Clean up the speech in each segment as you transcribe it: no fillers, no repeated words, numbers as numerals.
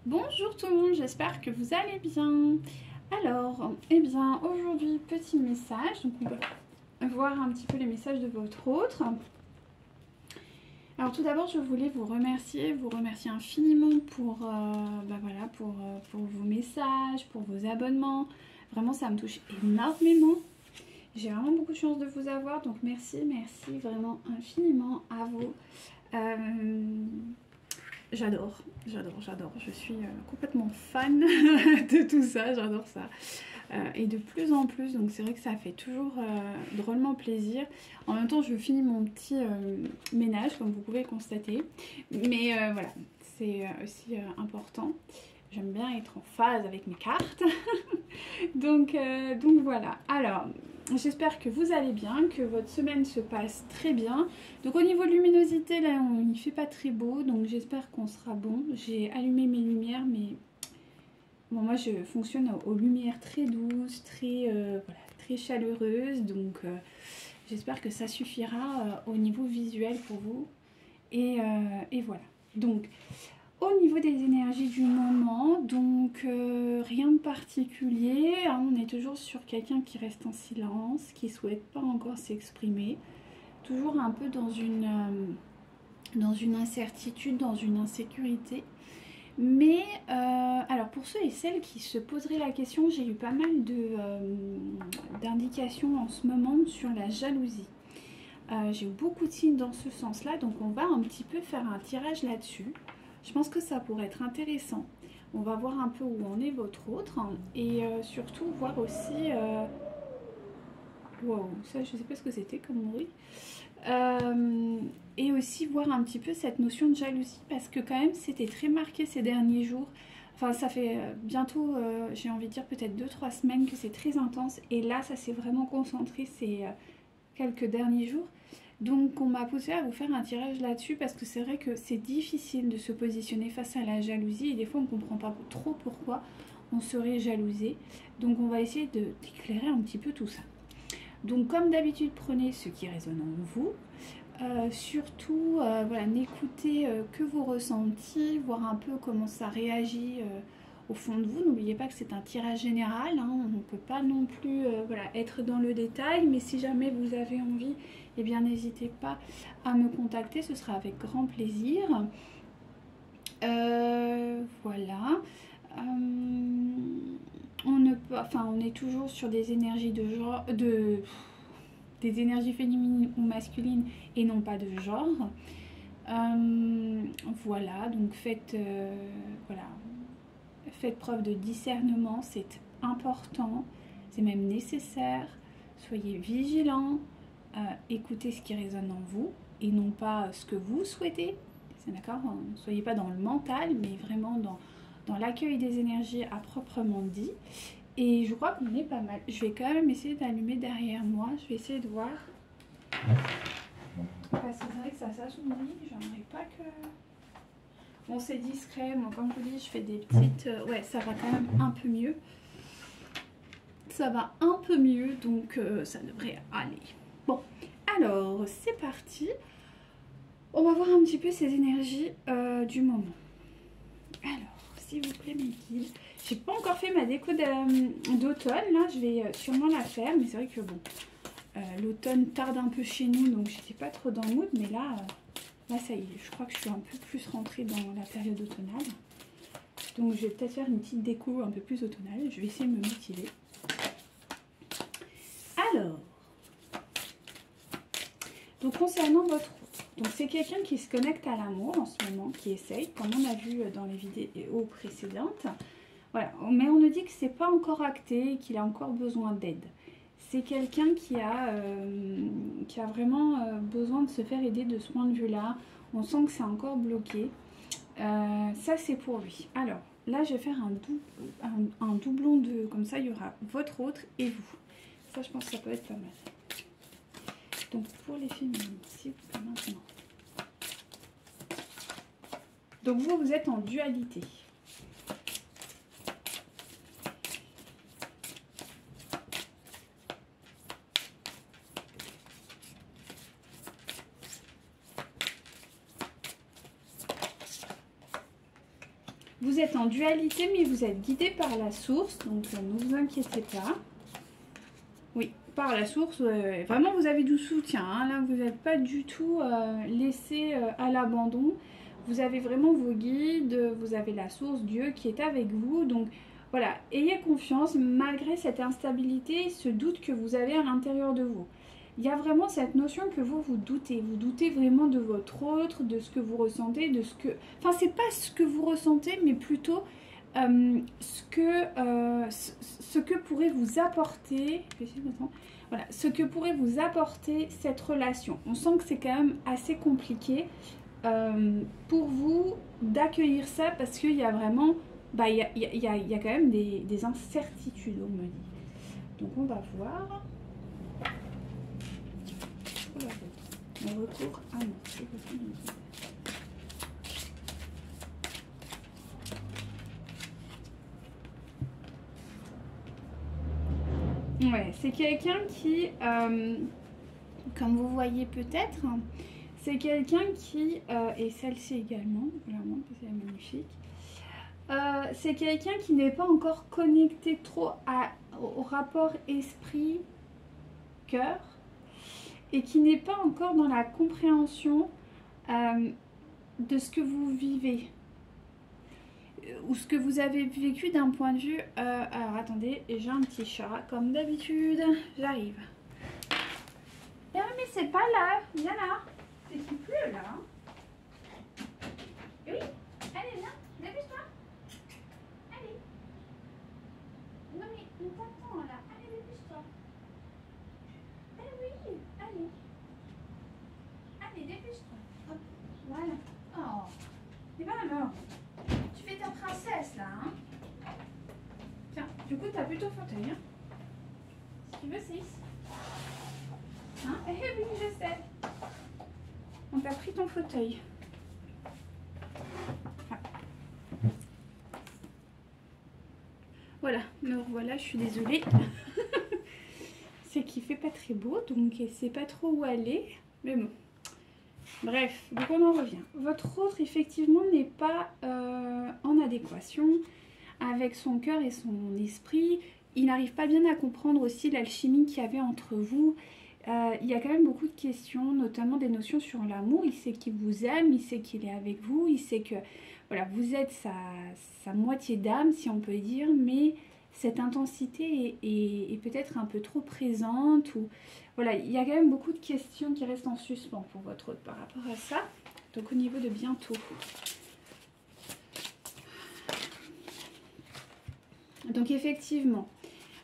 Bonjour tout le monde, j'espère que vous allez bien. Alors, eh bien, aujourd'hui, petit message. Donc, on va voir un petit peu les messages de votre autre. Alors, tout d'abord, je voulais vous remercier infiniment pour, voilà, pour vos messages, pour vos abonnements. Vraiment, ça me touche énormément. J'ai vraiment beaucoup de chance de vous avoir, donc merci vraiment infiniment à vous. J'adore. Je suis complètement fan de tout ça, j'adore ça. Et de plus en plus, donc c'est vrai que ça fait toujours drôlement plaisir. En même temps, je finis mon petit ménage, comme vous pouvez le constater. Mais voilà, c'est aussi important. J'aime bien être en phase avec mes cartes. donc voilà. Alors, j'espère que vous allez bien, que votre semaine se passe très bien. Donc au niveau de luminosité, là, il ne fait pas très beau, donc j'espère qu'on sera bon. J'ai allumé mes lumières, mais bon, moi je fonctionne aux lumières très douces, voilà, très chaleureuses, donc j'espère que ça suffira au niveau visuel pour vous. Et voilà. Donc, au niveau des énergies du moment, donc rien de particulier, hein, on est toujours sur quelqu'un qui reste en silence, qui ne souhaite pas encore s'exprimer, toujours un peu dans une incertitude, dans une insécurité. Mais alors pour ceux et celles qui se poseraient la question, j'ai eu pas mal d'indications en ce moment sur la jalousie. J'ai eu beaucoup de signes dans ce sens-là, donc on va un petit peu faire un tirage là-dessus. Je pense que ça pourrait être intéressant. On va voir un peu où en est votre autre et surtout voir aussi... Wow, ça je sais pas ce que c'était comme bruit. Et aussi voir un petit peu cette notion de jalousie parce que quand même c'était très marqué ces derniers jours. Enfin ça fait bientôt, j'ai envie de dire peut-être 2-3 semaines que c'est très intense et là ça s'est vraiment concentré ces quelques derniers jours. Donc on m'a poussé à vous faire un tirage là-dessus parce que c'est vrai que c'est difficile de se positionner face à la jalousie et des fois on ne comprend pas trop pourquoi on serait jalousé. Donc on va essayer d'éclairer un petit peu tout ça. Donc comme d'habitude, prenez ce qui résonne en vous. Surtout, voilà, n'écoutez que vos ressentis, voir un peu comment ça réagit au fond de vous. N'oubliez pas que c'est un tirage général, hein, on ne peut pas non plus voilà, être dans le détail, mais si jamais vous avez envie, eh bien n'hésitez pas à me contacter, ce sera avec grand plaisir. Voilà. On est toujours sur des énergies de genre, des énergies féminines ou masculines et non pas de genre. Voilà, donc voilà, faites preuve de discernement, c'est important, c'est même nécessaire. Soyez vigilants, écoutez ce qui résonne en vous et non pas ce que vous souhaitez. C'est d'accord, ne soyez pas dans le mental, mais vraiment dans l'accueil des énergies à proprement dit. Et je crois qu'on est pas mal. Je vais quand même essayer d'allumer derrière moi. Je vais essayer de voir. Parce que c'est vrai que ça s'assombrit. J'aimerais pas que... Bon, c'est discret. Moi, comme je vous dis, je fais des petites... Ouais, ça va quand même un peu mieux. Ça va un peu mieux, donc ça devrait aller. Bon, alors, c'est parti. On va voir un petit peu ces énergies du moment. Alors, s'il vous plaît, mes guides. J'ai pas encore fait ma déco d'automne, là je vais sûrement la faire, mais c'est vrai que bon, l'automne tarde un peu chez nous, donc j'étais pas trop dans le mood, mais là ça y est, je crois que je suis un peu plus rentrée dans la période automnale. Donc je vais peut-être faire une petite déco un peu plus automnale, je vais essayer de me motiver. Alors, donc concernant votre... Donc c'est quelqu'un qui se connecte à l'amour en ce moment, qui essaye, comme on a vu dans les vidéos précédentes. Voilà, mais on nous dit que c'est pas encore acté et qu'il a encore besoin d'aide. C'est quelqu'un qui a vraiment besoin de se faire aider de ce point de vue-là. On sent que c'est encore bloqué. Ça, c'est pour lui. Alors, là, je vais faire un doublon de... Comme ça, il y aura votre autre et vous. Ça, je pense que ça peut être pas mal. Donc, pour les féminines, s'il vous plaît, maintenant. Donc, vous êtes en dualité. Vous êtes en dualité, mais vous êtes guidé par la source, donc ne vous inquiétez pas. Oui, par la source, vraiment vous avez du soutien, hein. Là vous n'êtes pas du tout laissé à l'abandon. Vous avez vraiment vos guides, vous avez la source, Dieu qui est avec vous. Donc voilà, ayez confiance malgré cette instabilité, ce doute que vous avez à l'intérieur de vous. Il y a vraiment cette notion que vous doutez. Vous doutez vraiment de votre autre, de ce que vous ressentez, de ce que... Enfin, c'est pas ce que vous ressentez, mais plutôt ce que pourrait vous apporter... Voilà, ce que pourrait vous apporter cette relation. On sent que c'est quand même assez compliqué pour vous d'accueillir ça parce qu'il y a vraiment... Bah, il y a quand même des incertitudes, on me dit. Donc, on va voir... On recourt. Ah non, c'est possible. Ouais, c'est quelqu'un qui, comme vous voyez peut-être, c'est quelqu'un qui, et celle-ci également, vraiment, c'est magnifique. C'est quelqu'un qui n'est pas encore connecté trop au rapport esprit-cœur. Et qui n'est pas encore dans la compréhension de ce que vous vivez ou ce que vous avez vécu d'un point de vue... alors attendez, j'ai un petit chat, comme d'habitude, j'arrive. Ah mais c'est pas là, viens là. C'est qui pleut là. Oui, allez viens, dépêche-toi. Allez. Non mais on t'attend là, allez dépêche-toi. Eh oui, allez. Allez, dépêche-toi. Hop, voilà. Oh, et ben alors, tu fais ta princesse là, hein. Tiens, du coup, t'as plus ton fauteuil, hein. Si tu veux, c'est ici. Hein? Eh oui, je sais. On t'a pris ton fauteuil. Ah. Voilà, me revoilà, je suis désolée. C'est qu'il fait pas très beau, donc elle sait pas trop où aller. Mais bon. Bref, donc on en revient. Votre autre, effectivement, n'est pas en adéquation avec son cœur et son esprit. Il n'arrive pas bien à comprendre aussi l'alchimie qu'il y avait entre vous. Il y a quand même beaucoup de questions, notamment des notions sur l'amour. Il sait qu'il vous aime, il sait qu'il est avec vous, il sait que voilà, vous êtes sa moitié d'âme, si on peut dire, mais cette intensité est peut-être un peu trop présente. Ou voilà, il y a quand même beaucoup de questions qui restent en suspens pour votre autre par rapport à ça. Donc au niveau de bientôt. Donc effectivement,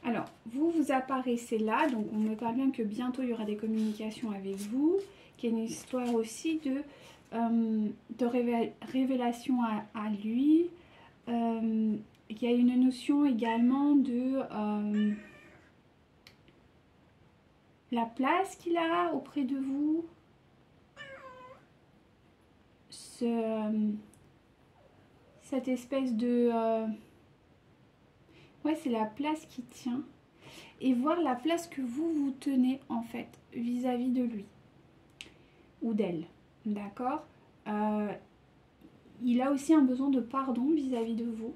alors vous apparaissez là, donc on me parle bien que bientôt il y aura des communications avec vous, qu'il y a une histoire aussi de révélation à lui. Il y a une notion également de la place qu'il a auprès de vous. Cette espèce de... ouais, c'est la place qui tient. Et voir la place que vous tenez en fait vis-à-vis de lui. Ou d'elle. D'accord? Il a aussi un besoin de pardon vis-à-vis de vous.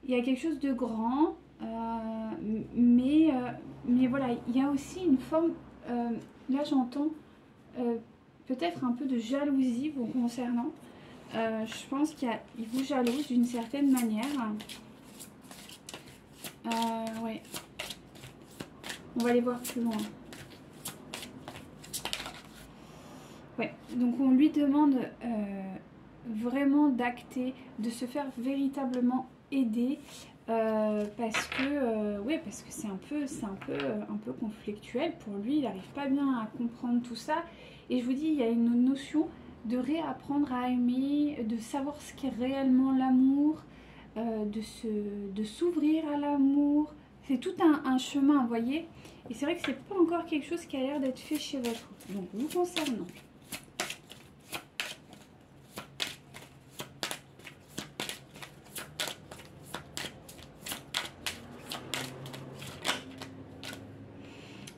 Il y a quelque chose de grand, mais voilà, il y a aussi une forme, là j'entends peut-être un peu de jalousie vous concernant. Je pense qu'il vous jalouse d'une certaine manière. Ouais. On va aller voir plus loin. Ouais, donc on lui demande vraiment d'acter, de se faire véritablement aider parce que c'est un peu conflictuel pour lui. Il n'arrive pas bien à comprendre tout ça. Et je vous dis, il y a une notion de réapprendre à aimer, de savoir ce qu'est réellement l'amour, de s'ouvrir à l'amour. C'est tout un chemin, vous voyez. Et c'est vrai que c'est pas encore quelque chose qui a l'air d'être fait chez votre autre. Donc vous concernant.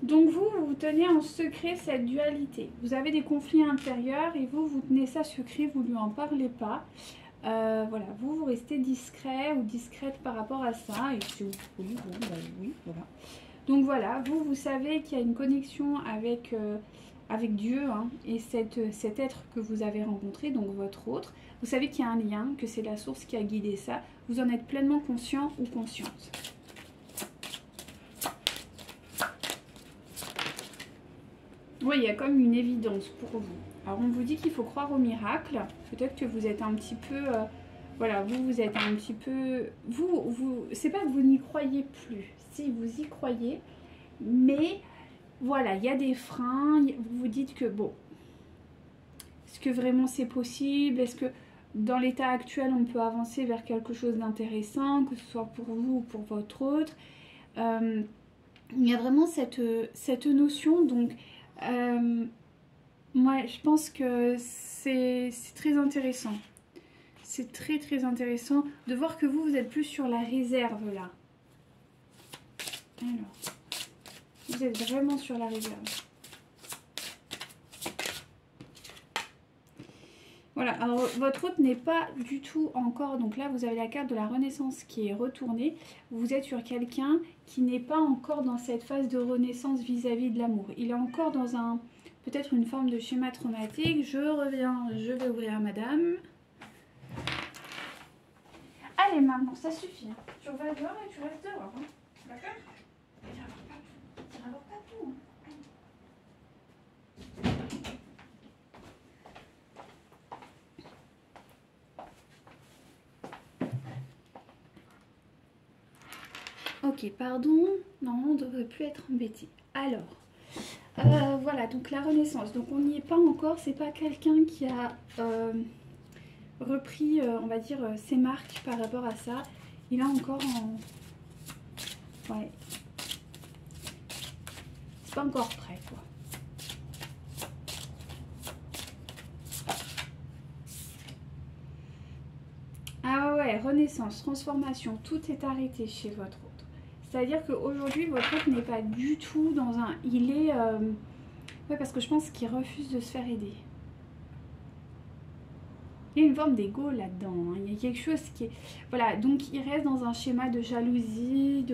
Donc vous tenez en secret cette dualité. Vous avez des conflits intérieurs et vous tenez ça secret, vous ne lui en parlez pas. Voilà, vous restez discret ou discrète par rapport à ça. Et si vous oui, bon, bah oui, voilà. Donc voilà, vous savez qu'il y a une connexion avec, avec Dieu, hein, et cet être que vous avez rencontré, donc votre autre. Vous savez qu'il y a un lien, que c'est la source qui a guidé ça. Vous en êtes pleinement conscient ou consciente. Oui, il y a comme une évidence pour vous. Alors on vous dit qu'il faut croire au miracle. Peut-être que vous êtes un petit peu... voilà, vous êtes un petit peu... c'est pas que vous n'y croyez plus. Si, vous y croyez. Mais voilà, il y a des freins. Vous vous dites que bon... Est-ce que vraiment c'est possible? Est-ce que dans l'état actuel on peut avancer vers quelque chose d'intéressant, que ce soit pour vous ou pour votre autre? Il y a vraiment cette notion, donc... moi, je pense que c'est très intéressant. C'est très intéressant de voir que vous êtes plus sur la réserve là. Alors, vous êtes vraiment sur la réserve. Voilà, alors votre hôte n'est pas du tout encore, donc là vous avez la carte de la renaissance qui est retournée. Vous êtes sur quelqu'un qui n'est pas encore dans cette phase de renaissance vis-à-vis de l'amour. Il est encore dans un... peut-être une forme de schéma traumatique. Je reviens, je vais ouvrir madame. Allez maman, ça suffit. Tu vas dehors et tu restes dehors. Hein. D'accord? Tu racontes pas tout. Ok, pardon. Non, on ne devrait plus être embêté. Alors... voilà, donc la renaissance. Donc on n'y est pas encore. C'est pas quelqu'un qui a repris, on va dire, ses marques par rapport à ça. Il est encore en... ouais. C'est pas encore prêt, quoi. Ah ouais, renaissance, transformation, tout est arrêté chez votre autre. C'est-à-dire qu'aujourd'hui, votre autre n'est pas du tout dans un... Il est... ouais, parce que je pense qu'il refuse de se faire aider. Il y a une forme d'ego là-dedans. Hein. Il y a quelque chose qui est... Voilà, donc il reste dans un schéma de jalousie,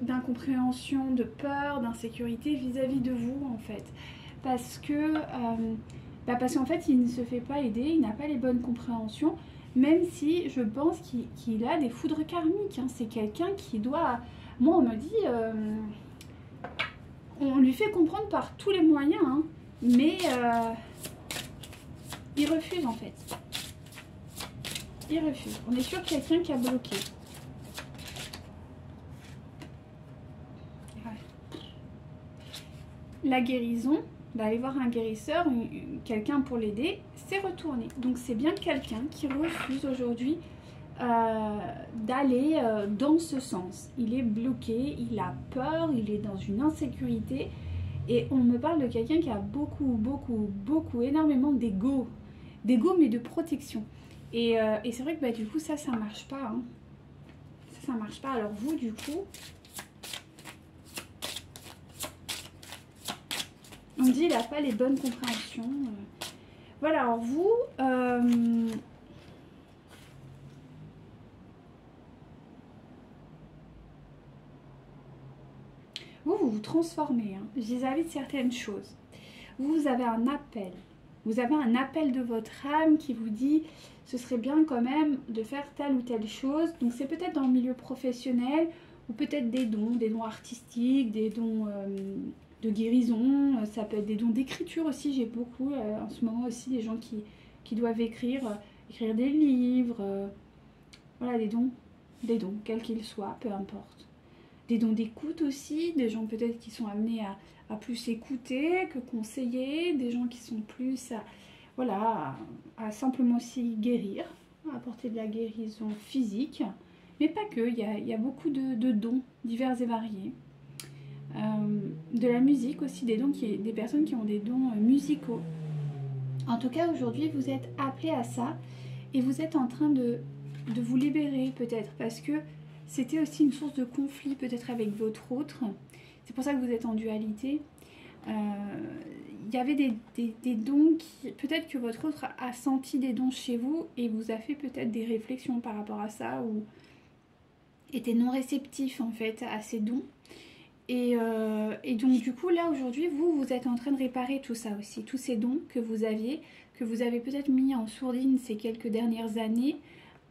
d'incompréhension, de peur, d'insécurité vis-à-vis de vous, en fait. Parce que... parce qu'en fait, il ne se fait pas aider, il n'a pas les bonnes compréhensions, même si je pense qu'il a des foudres karmiques. Hein. C'est quelqu'un qui doit... Moi, on me dit... on lui fait comprendre par tous les moyens, hein, mais il refuse, en fait. Il refuse. On est sur quelqu'un qui a bloqué. Ouais. La guérison, d'aller voir un guérisseur, quelqu'un pour l'aider, c'est retourné. Donc c'est bien quelqu'un qui refuse aujourd'hui d'aller dans ce sens. Il est bloqué, il a peur, il est dans une insécurité. Et on me parle de quelqu'un qui a beaucoup, énormément d'ego. D'ego, mais de protection. Et c'est vrai que bah, du coup, ça marche pas. Hein. Ça marche pas. Alors vous, du coup... On me dit il n'a pas les bonnes compréhensions. Voilà, alors vous... vous vous transformez hein, vis-à-vis de certaines choses. Vous avez un appel. Vous avez un appel de votre âme qui vous dit ce serait bien quand même de faire telle ou telle chose. Donc c'est peut-être dans le milieu professionnel ou peut-être des dons artistiques, des dons de guérison. Ça peut être des dons d'écriture aussi. J'ai beaucoup en ce moment aussi des gens qui doivent écrire des livres. Voilà, des dons, quels qu'ils soient, peu importe. Des dons d'écoute aussi, des gens peut-être qui sont amenés à plus écouter que conseiller, des gens qui sont plus à simplement aussi guérir, à apporter de la guérison physique, mais pas que, il y a beaucoup de dons divers et variés. De la musique aussi, des personnes qui ont des dons musicaux. En tout cas, aujourd'hui, vous êtes appelés à ça et vous êtes en train de vous libérer peut-être parce que c'était aussi une source de conflit peut-être avec votre autre. C'est pour ça que vous êtes en dualité. il y avait des dons qui... Peut-être que votre autre a senti des dons chez vous et vous a fait peut-être des réflexions par rapport à ça ou était non réceptif en fait à ces dons. Et donc du coup là aujourd'hui vous êtes en train de réparer tout ça aussi, tous ces dons que vous avez peut-être mis en sourdine ces quelques dernières années,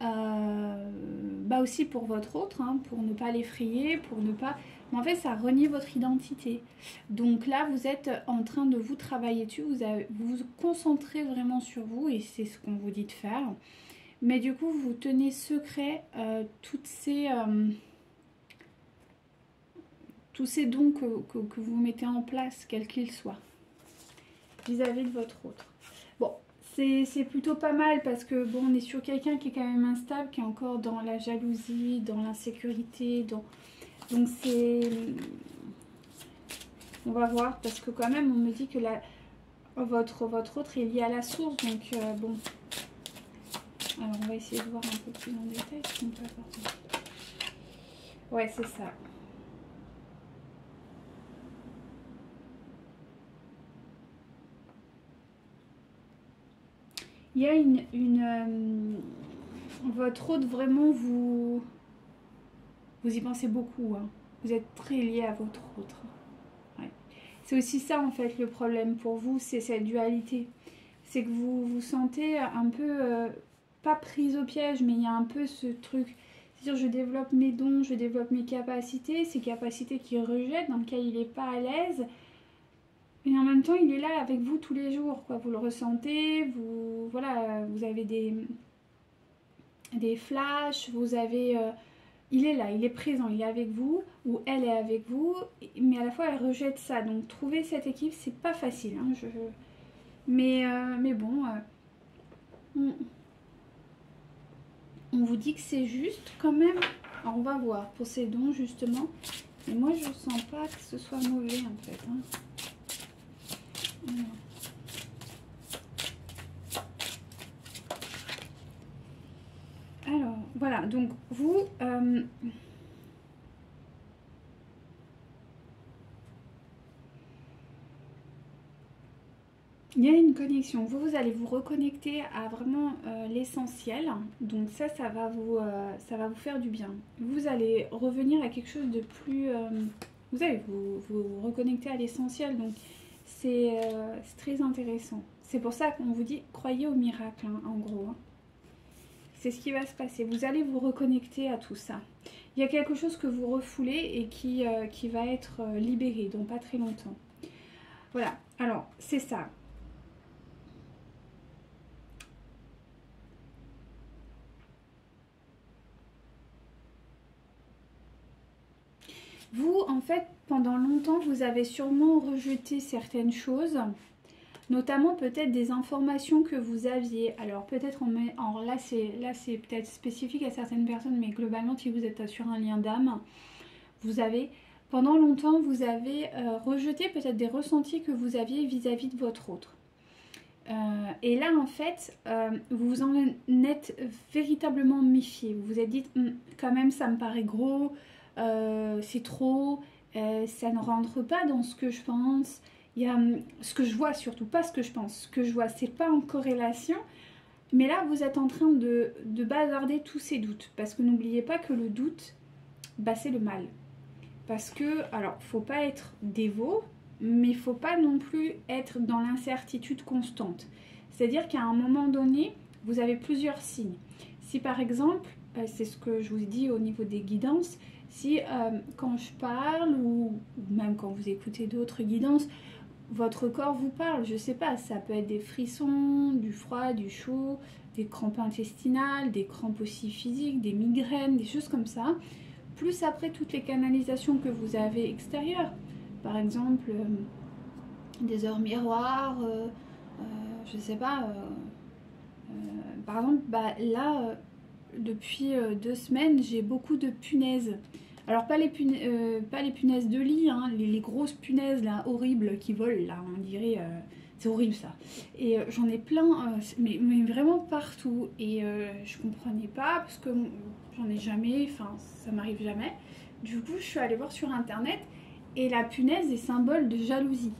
bah aussi pour votre autre, hein, pour ne pas l'effrayer, pour ne pas... Mais en fait ça renie votre identité. Donc là vous êtes en train de vous travailler dessus, vous vous concentrez vraiment sur vous et c'est ce qu'on vous dit de faire. Mais du coup vous tenez secret tous ces dons que vous mettez en place, quels qu'ils soient, vis-à-vis de votre autre. Bon, c'est plutôt pas mal parce que bon, on est sur quelqu'un qui est quand même instable, qui est encore dans la jalousie, dans l'insécurité, donc c'est... On va voir parce que quand même on me dit que votre autre est lié à la source, donc bon. Alors on va essayer de voir un peu plus en détail ce qu'on peut apporter. Ouais, c'est ça. Il y a votre autre, vraiment, vous y pensez beaucoup. Hein. Vous êtes très lié à votre autre. Ouais. C'est aussi ça, en fait, le problème pour vous, c'est cette dualité. C'est que vous vous sentez un peu, pas prise au piège, mais il y a un peu ce truc. C'est-à-dire, je développe mes dons, je développe mes capacités, ces capacités qu'il rejette, dans lesquelles il n'est pas à l'aise. Et en même temps, il est là avec vous tous les jours, quoi. Vous le ressentez, voilà, vous avez des flashs, vous avez... il est là, il est présent, il est avec vous, ou elle est avec vous, mais à la fois, elle rejette ça. Donc, trouver cette équipe, c'est pas facile. Hein, mais bon, on vous dit que c'est juste quand même. Alors, on va voir pour ces dons, justement. Mais moi, je sens pas que ce soit mauvais, en fait. Hein. Alors, voilà, donc vous, il y a une connexion. Vous allez vous reconnecter à vraiment l'essentiel. Donc ça va vous faire du bien. Vous allez revenir à quelque chose de plus... vous allez vous reconnecter à l'essentiel. Donc c'est très intéressant. C'est pour ça qu'on vous dit, croyez au miracle, hein, en gros. Hein. C'est ce qui va se passer. Vous allez vous reconnecter à tout ça. Il y a quelque chose que vous refoulez et qui va être libéré dans pas très longtemps. Voilà. Alors, c'est ça. Vous, en fait, pendant longtemps, vous avez sûrement rejeté certaines choses. Notamment peut-être des informations que vous aviez. Alors peut-être là c'est peut-être spécifique à certaines personnes, mais globalement si vous êtes sur un lien d'âme, pendant longtemps vous avez rejeté peut-être des ressentis que vous aviez vis-à-vis de votre autre. Et là en fait vous en êtes véritablement méfié. Vous vous êtes dit quand même ça me paraît gros, c'est trop, ça ne rentre pas dans ce que je pense. Il y a ce que je vois, surtout pas ce que je pense. Ce que je vois, c'est pas en corrélation. Mais là, vous êtes en train de bazarder tous ces doutes. Parce que n'oubliez pas que le doute, bah, c'est le mal. Parce que, alors, faut pas être dévot, mais faut pas non plus être dans l'incertitude constante. C'est-à-dire qu'à un moment donné, vous avez plusieurs signes. Si par exemple, c'est ce que je vous dis au niveau des guidances, si quand je parle ou même quand vous écoutez d'autres guidances, votre corps vous parle, je sais pas, ça peut être des frissons, du froid, du chaud, des crampes intestinales, des crampes aussi physiques, des migraines, des choses comme ça. Plus après toutes les canalisations que vous avez extérieures, par exemple des heures miroirs, je sais pas, par exemple, bah, là, depuis 2 semaines, j'ai beaucoup de punaises. Alors pas les punaises de lit, hein, les grosses punaises là horribles qui volent là, on dirait, c'est horrible ça. Et j'en ai plein, mais vraiment partout. Et je comprenais pas parce que j'en ai jamais, enfin ça m'arrive jamais. Du coup je suis allée voir sur internet et la punaise est symbole de jalousie.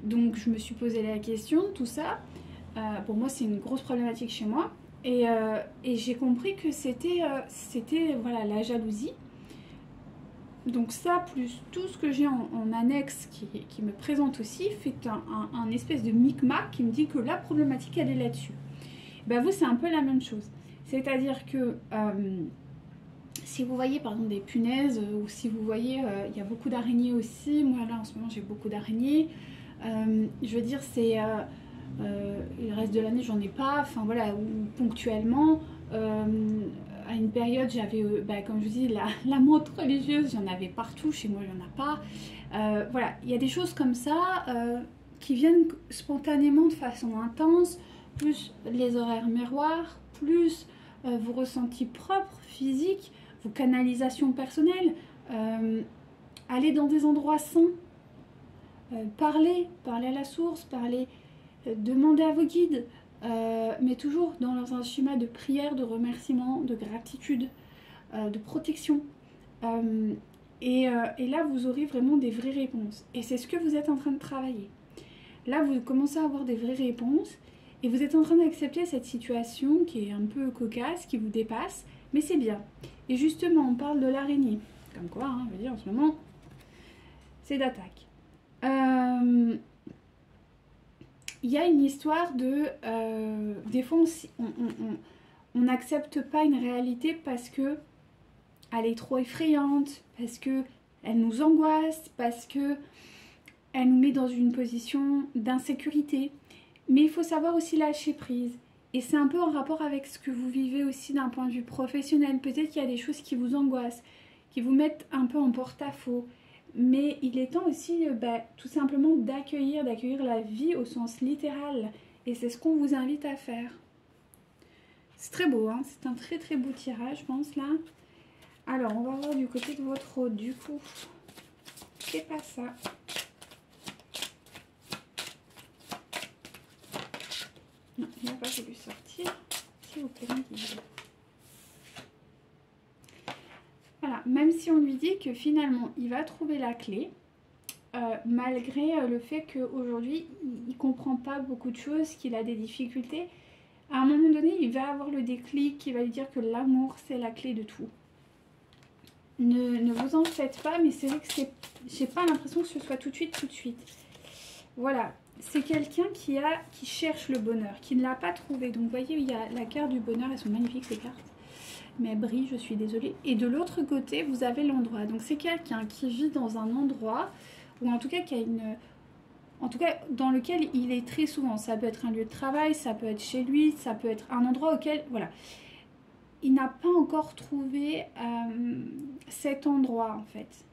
Donc je me suis posé la question, tout ça. Pour moi, c'est une grosse problématique chez moi. Et j'ai compris que c'était voilà, la jalousie. Donc ça, plus tout ce que j'ai en annexe qui me présente aussi, fait un espèce de micmac qui me dit que la problématique, elle est là-dessus. Ben vous, c'est un peu la même chose. C'est-à-dire que si vous voyez par exemple des punaises, ou si vous voyez, il y a beaucoup d'araignées aussi. Moi là, en ce moment, j'ai beaucoup d'araignées. Je veux dire, c'est... le reste de l'année, j'en ai pas. Enfin voilà, ou ponctuellement... à une période, j'avais, comme je vous dis, la montre religieuse, j'en avais partout, chez moi, il n'y en a pas. Voilà, il y a des choses comme ça qui viennent spontanément de façon intense, plus les horaires miroirs, plus vos ressentis propres, physiques, vos canalisations personnelles, aller dans des endroits sains, parler à la source, demander à vos guides, mais toujours dans un schéma de prière, de remerciement, de gratitude, de protection. Et là, vous aurez vraiment des vraies réponses. Et c'est ce que vous êtes en train de travailler. Là, vous commencez à avoir des vraies réponses et vous êtes en train d'accepter cette situation qui est un peu cocasse, qui vous dépasse, mais c'est bien. Et justement, on parle de l'araignée. Comme quoi, hein, je veux dire, en ce moment, c'est d'attaque. Il y a une histoire de... des fois, on n'accepte pas une réalité parce que elle est trop effrayante, parce que elle nous angoisse, parce que elle nous met dans une position d'insécurité. Mais il faut savoir aussi lâcher prise. Et c'est un peu en rapport avec ce que vous vivez aussi d'un point de vue professionnel. Peut-être qu'il y a des choses qui vous angoissent, qui vous mettent un peu en porte-à-faux. Mais il est temps aussi tout simplement d'accueillir la vie au sens littéral. Et c'est ce qu'on vous invite à faire. C'est très beau, hein, c'est un très très beau tirage, je pense, là. Alors, on va voir du côté de votre hôte, du coup. C'est pas ça. Non, il n'a pas voulu sortir. S'il vous plaît, guide. Voilà, même si on lui dit que finalement, il va trouver la clé, malgré le fait qu'aujourd'hui, il ne comprend pas beaucoup de choses, qu'il a des difficultés, à un moment donné, il va avoir le déclic qui va lui dire que l'amour, c'est la clé de tout. Ne vous en faites pas, mais c'est vrai que j'ai pas l'impression que ce soit tout de suite. Voilà, c'est quelqu'un qui cherche le bonheur, qui ne l'a pas trouvé. Donc vous voyez, il y a la carte du bonheur, elles sont magnifiques ces cartes. Mais elles brillent, je suis désolée. Et de l'autre côté, vous avez l'endroit. Donc c'est quelqu'un qui vit dans un endroit, ou en tout cas qui a en tout cas dans lequel il est très souvent. Ça peut être un lieu de travail, ça peut être chez lui, ça peut être un endroit auquel, voilà. Il n'a pas encore trouvé cet endroit, en fait,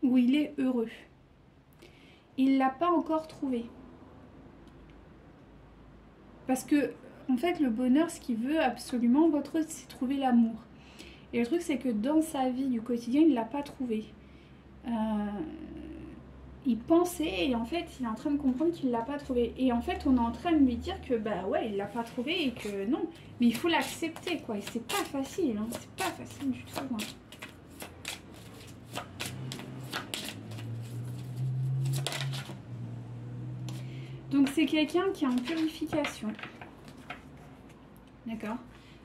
où il est heureux. Il ne l'a pas encore trouvé. Parce que, en fait, le bonheur, ce qu'il veut absolument, c'est trouver l'amour. Et le truc, c'est que dans sa vie du quotidien, il ne l'a pas trouvé. Il pensait, et en fait, il est en train de comprendre qu'il ne l'a pas trouvé. Et en fait, on est en train de lui dire que, bah ouais, il ne l'a pas trouvé et que non. Mais il faut l'accepter, quoi. Et c'est pas facile, hein. C'est pas facile du tout, hein. Donc, c'est quelqu'un qui est en purification. D'accord?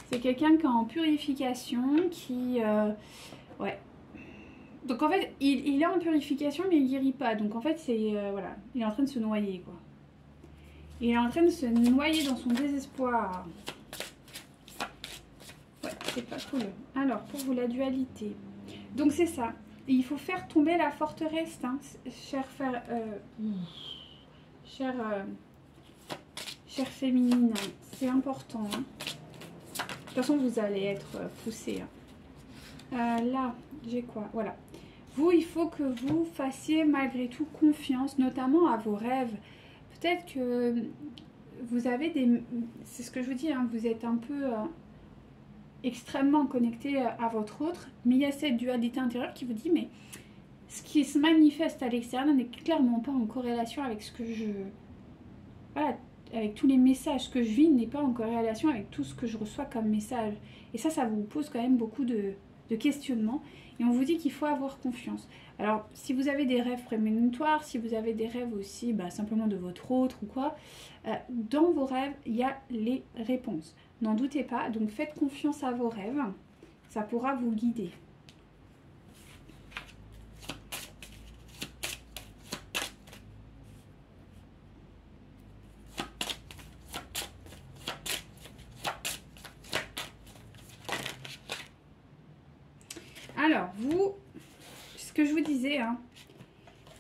C'est quelqu'un qui est en purification, qui... ouais. Donc en fait, il est en purification, mais il guérit pas. Donc en fait, c'est... voilà, il est en train de se noyer, quoi. Il est en train de se noyer dans son désespoir. Ouais, c'est pas cool. Alors, pour vous, la dualité. Donc c'est ça. Et il faut faire tomber la forteresse, hein, chère féminine. C'est important, hein. De toute façon, vous allez être poussé, hein. Là, j'ai quoi? Voilà. Vous, il faut que vous fassiez malgré tout confiance, notamment à vos rêves. Peut-être que vous avez des... C'est ce que je vous dis, hein, vous êtes un peu extrêmement connecté à votre autre, mais il y a cette dualité intérieure qui vous dit, mais ce qui se manifeste à l'extérieur n'est clairement pas en corrélation avec ce que je... Voilà, avec tous les messages que je vis, n'est pas en corrélation avec tout ce que je reçois comme message. Et ça vous pose quand même beaucoup de de questionnement. Et on vous dit qu'il faut avoir confiance. Alors, si vous avez des rêves prémonitoires, si vous avez des rêves aussi simplement de votre autre ou quoi, dans vos rêves, il y a les réponses. N'en doutez pas, donc faites confiance à vos rêves, ça pourra vous guider. Alors, vous, ce que je vous disais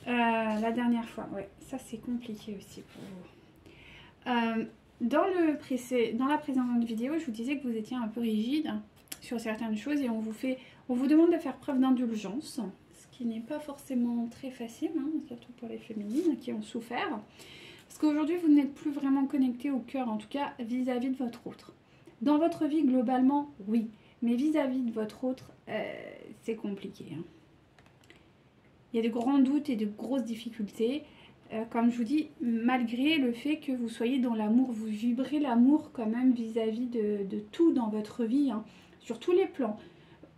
la dernière fois, ouais, ça c'est compliqué aussi pour vous. Dans la précédente vidéo, je vous disais que vous étiez un peu rigide sur certaines choses et on vous demande de faire preuve d'indulgence, ce qui n'est pas forcément très facile, surtout pour les féminines qui ont souffert. Parce qu'aujourd'hui, vous n'êtes plus vraiment connecté au cœur, en tout cas vis-à-vis de votre autre. Dans votre vie, globalement, oui. Mais vis-à-vis de votre autre, c'est compliqué. Il y a de grands doutes et de grosses difficultés. Comme je vous dis, malgré le fait que vous soyez dans l'amour, vous vibrez l'amour quand même vis-à-vis de tout dans votre vie, sur tous les plans.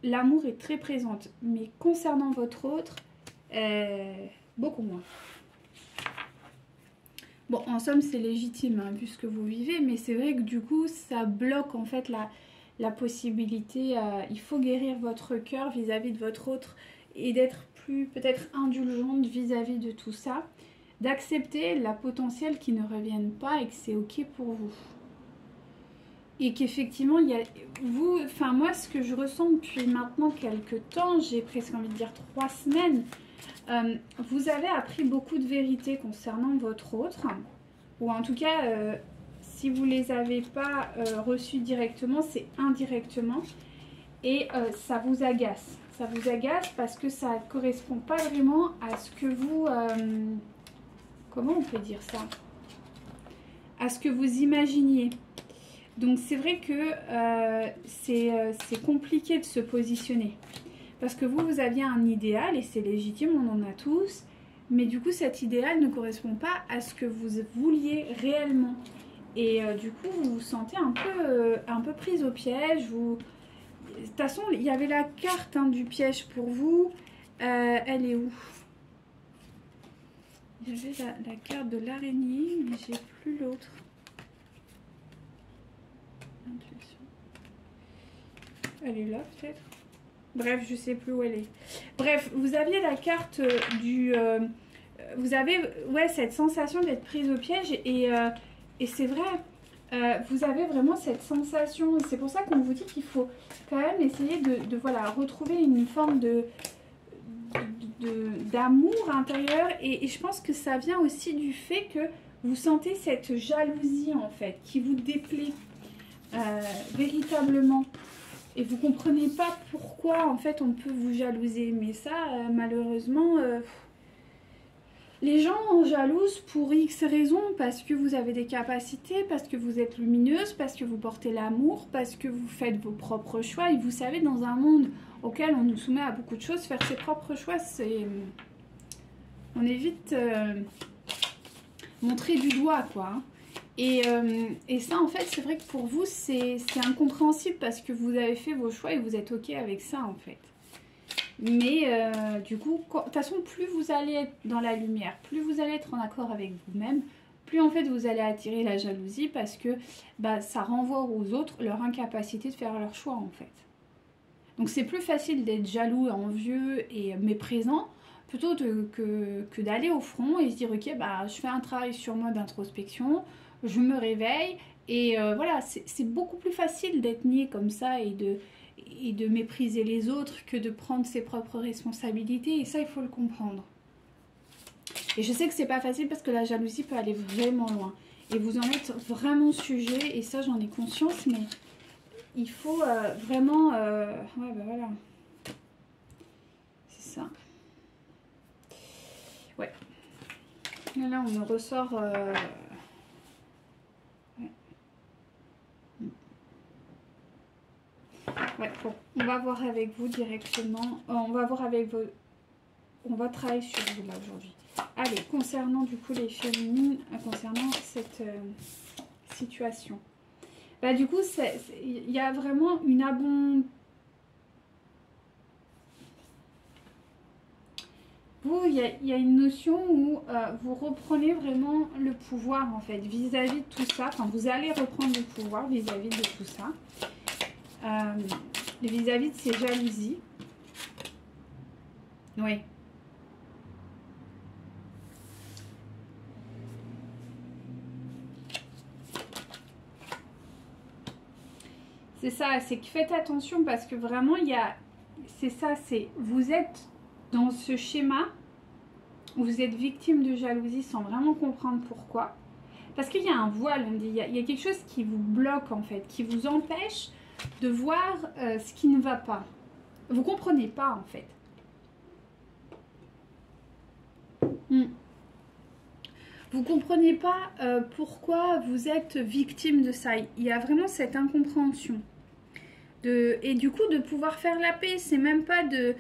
L'amour est très présente, mais concernant votre autre, beaucoup moins. Bon, en somme, c'est légitime, vu ce que vous vivez, mais c'est vrai que du coup, ça bloque en fait la possibilité. Il faut guérir votre cœur vis-à-vis de votre autre et d'être plus peut-être indulgente vis-à-vis de tout ça. D'accepter la potentielle qui ne revienne pas et que c'est ok pour vous. Et qu'effectivement, il y a vous, enfin moi, ce que je ressens depuis maintenant quelques temps, j'ai presque envie de dire 3 semaines, vous avez appris beaucoup de vérités concernant votre autre, ou en tout cas, si vous ne les avez pas reçues directement, c'est indirectement, et ça vous agace. Ça vous agace parce que ça ne correspond pas vraiment à ce que vous... comment on peut dire ça? À ce que vous imaginiez. Donc c'est vrai que c'est compliqué de se positionner. Parce que vous aviez un idéal et c'est légitime, on en a tous. Mais du coup cet idéal ne correspond pas à ce que vous vouliez réellement. Et du coup vous vous sentez un peu prise au piège. De toute façon il y avait la carte du piège pour vous. Elle est où? J'avais la carte de l'araignée, mais j'ai plus l'autre. Intuition. Elle est là peut-être. Bref, je sais plus où elle est. Bref, vous aviez la carte du... vous avez cette sensation d'être prise au piège et c'est vrai, vous avez vraiment cette sensation. C'est pour ça qu'on vous dit qu'il faut quand même essayer de voilà, retrouver une forme d'amour intérieur et je pense que ça vient aussi du fait que vous sentez cette jalousie en fait qui vous déplaît véritablement et vous comprenez pas pourquoi en fait on peut vous jalouser, mais ça malheureusement les gens en jalousent pour X raisons, parce que vous avez des capacités, parce que vous êtes lumineuse, parce que vous portez l'amour, parce que vous faites vos propres choix. Et vous savez, dans un monde auquel on nous soumet à beaucoup de choses, faire ses propres choix, c'est... on est vite montré du doigt, quoi. Et ça, en fait, c'est vrai que pour vous, c'est incompréhensible, parce que vous avez fait vos choix et vous êtes OK avec ça, en fait. Mais du coup, de toute façon, plus vous allez être dans la lumière, plus vous allez être en accord avec vous-même, plus en fait vous allez attirer la jalousie parce que ça renvoie aux autres leur incapacité de faire leur choix en fait. Donc c'est plus facile d'être jaloux, envieux et méprisant plutôt que d'aller au front et se dire ok, je fais un travail sur moi d'introspection, je me réveille et voilà, c'est beaucoup plus facile d'être niais comme ça et de mépriser les autres que de prendre ses propres responsabilités et ça il faut le comprendre. Et je sais que c'est pas facile parce que la jalousie peut aller vraiment loin et vous en êtes vraiment sujet et ça j'en ai conscience, mais il faut vraiment ouais voilà, c'est ça. Ouais, et là on me ressort ouais, bon, on va voir avec vous directement. On va voir avec vos... On va travailler sur vous là aujourd'hui. Allez, concernant du coup les féminines, concernant cette situation. Du coup, il y a vraiment une abondance. vous, il y a une notion où vous reprenez vraiment le pouvoir en fait vis-à-vis de tout ça. Enfin, vous allez reprendre le pouvoir vis-à-vis de tout ça. Vis-à-vis de ces jalousies. Oui. C'est ça, c'est que faites attention parce que vraiment, il y a... C'est ça, c'est... Vous êtes dans ce schéma où vous êtes victime de jalousie sans vraiment comprendre pourquoi. Parce qu'il y a un voile, on dit. Il y a quelque chose qui vous bloque en fait, qui vous empêche de voir ce qui ne va pas. Vous ne comprenez pas en fait. Vous ne comprenez pas pourquoi vous êtes victime de ça. Il y a vraiment cette incompréhension. Et du coup, de pouvoir faire la paix, c'est même pas de...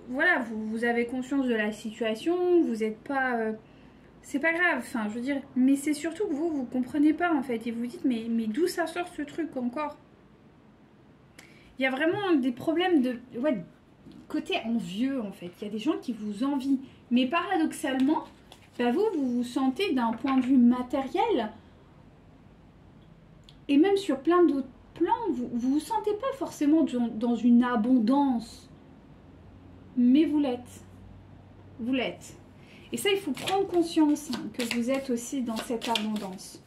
Voilà, vous avez conscience de la situation, vous n'êtes pas... c'est pas grave, enfin, je veux dire... Mais c'est surtout que vous ne comprenez pas, en fait. Et vous dites, mais d'où ça sort ce truc encore? Il y a vraiment des problèmes de... Ouais, côté envieux, en fait. Il y a des gens qui vous envient. Mais paradoxalement, bah vous vous sentez d'un point de vue matériel, et même sur plein d'autres plans, vous sentez pas forcément dans une abondance. Mais vous l'êtes. Vous l'êtes. Et ça, il faut prendre conscience hein, que vous êtes aussi dans cette abondance.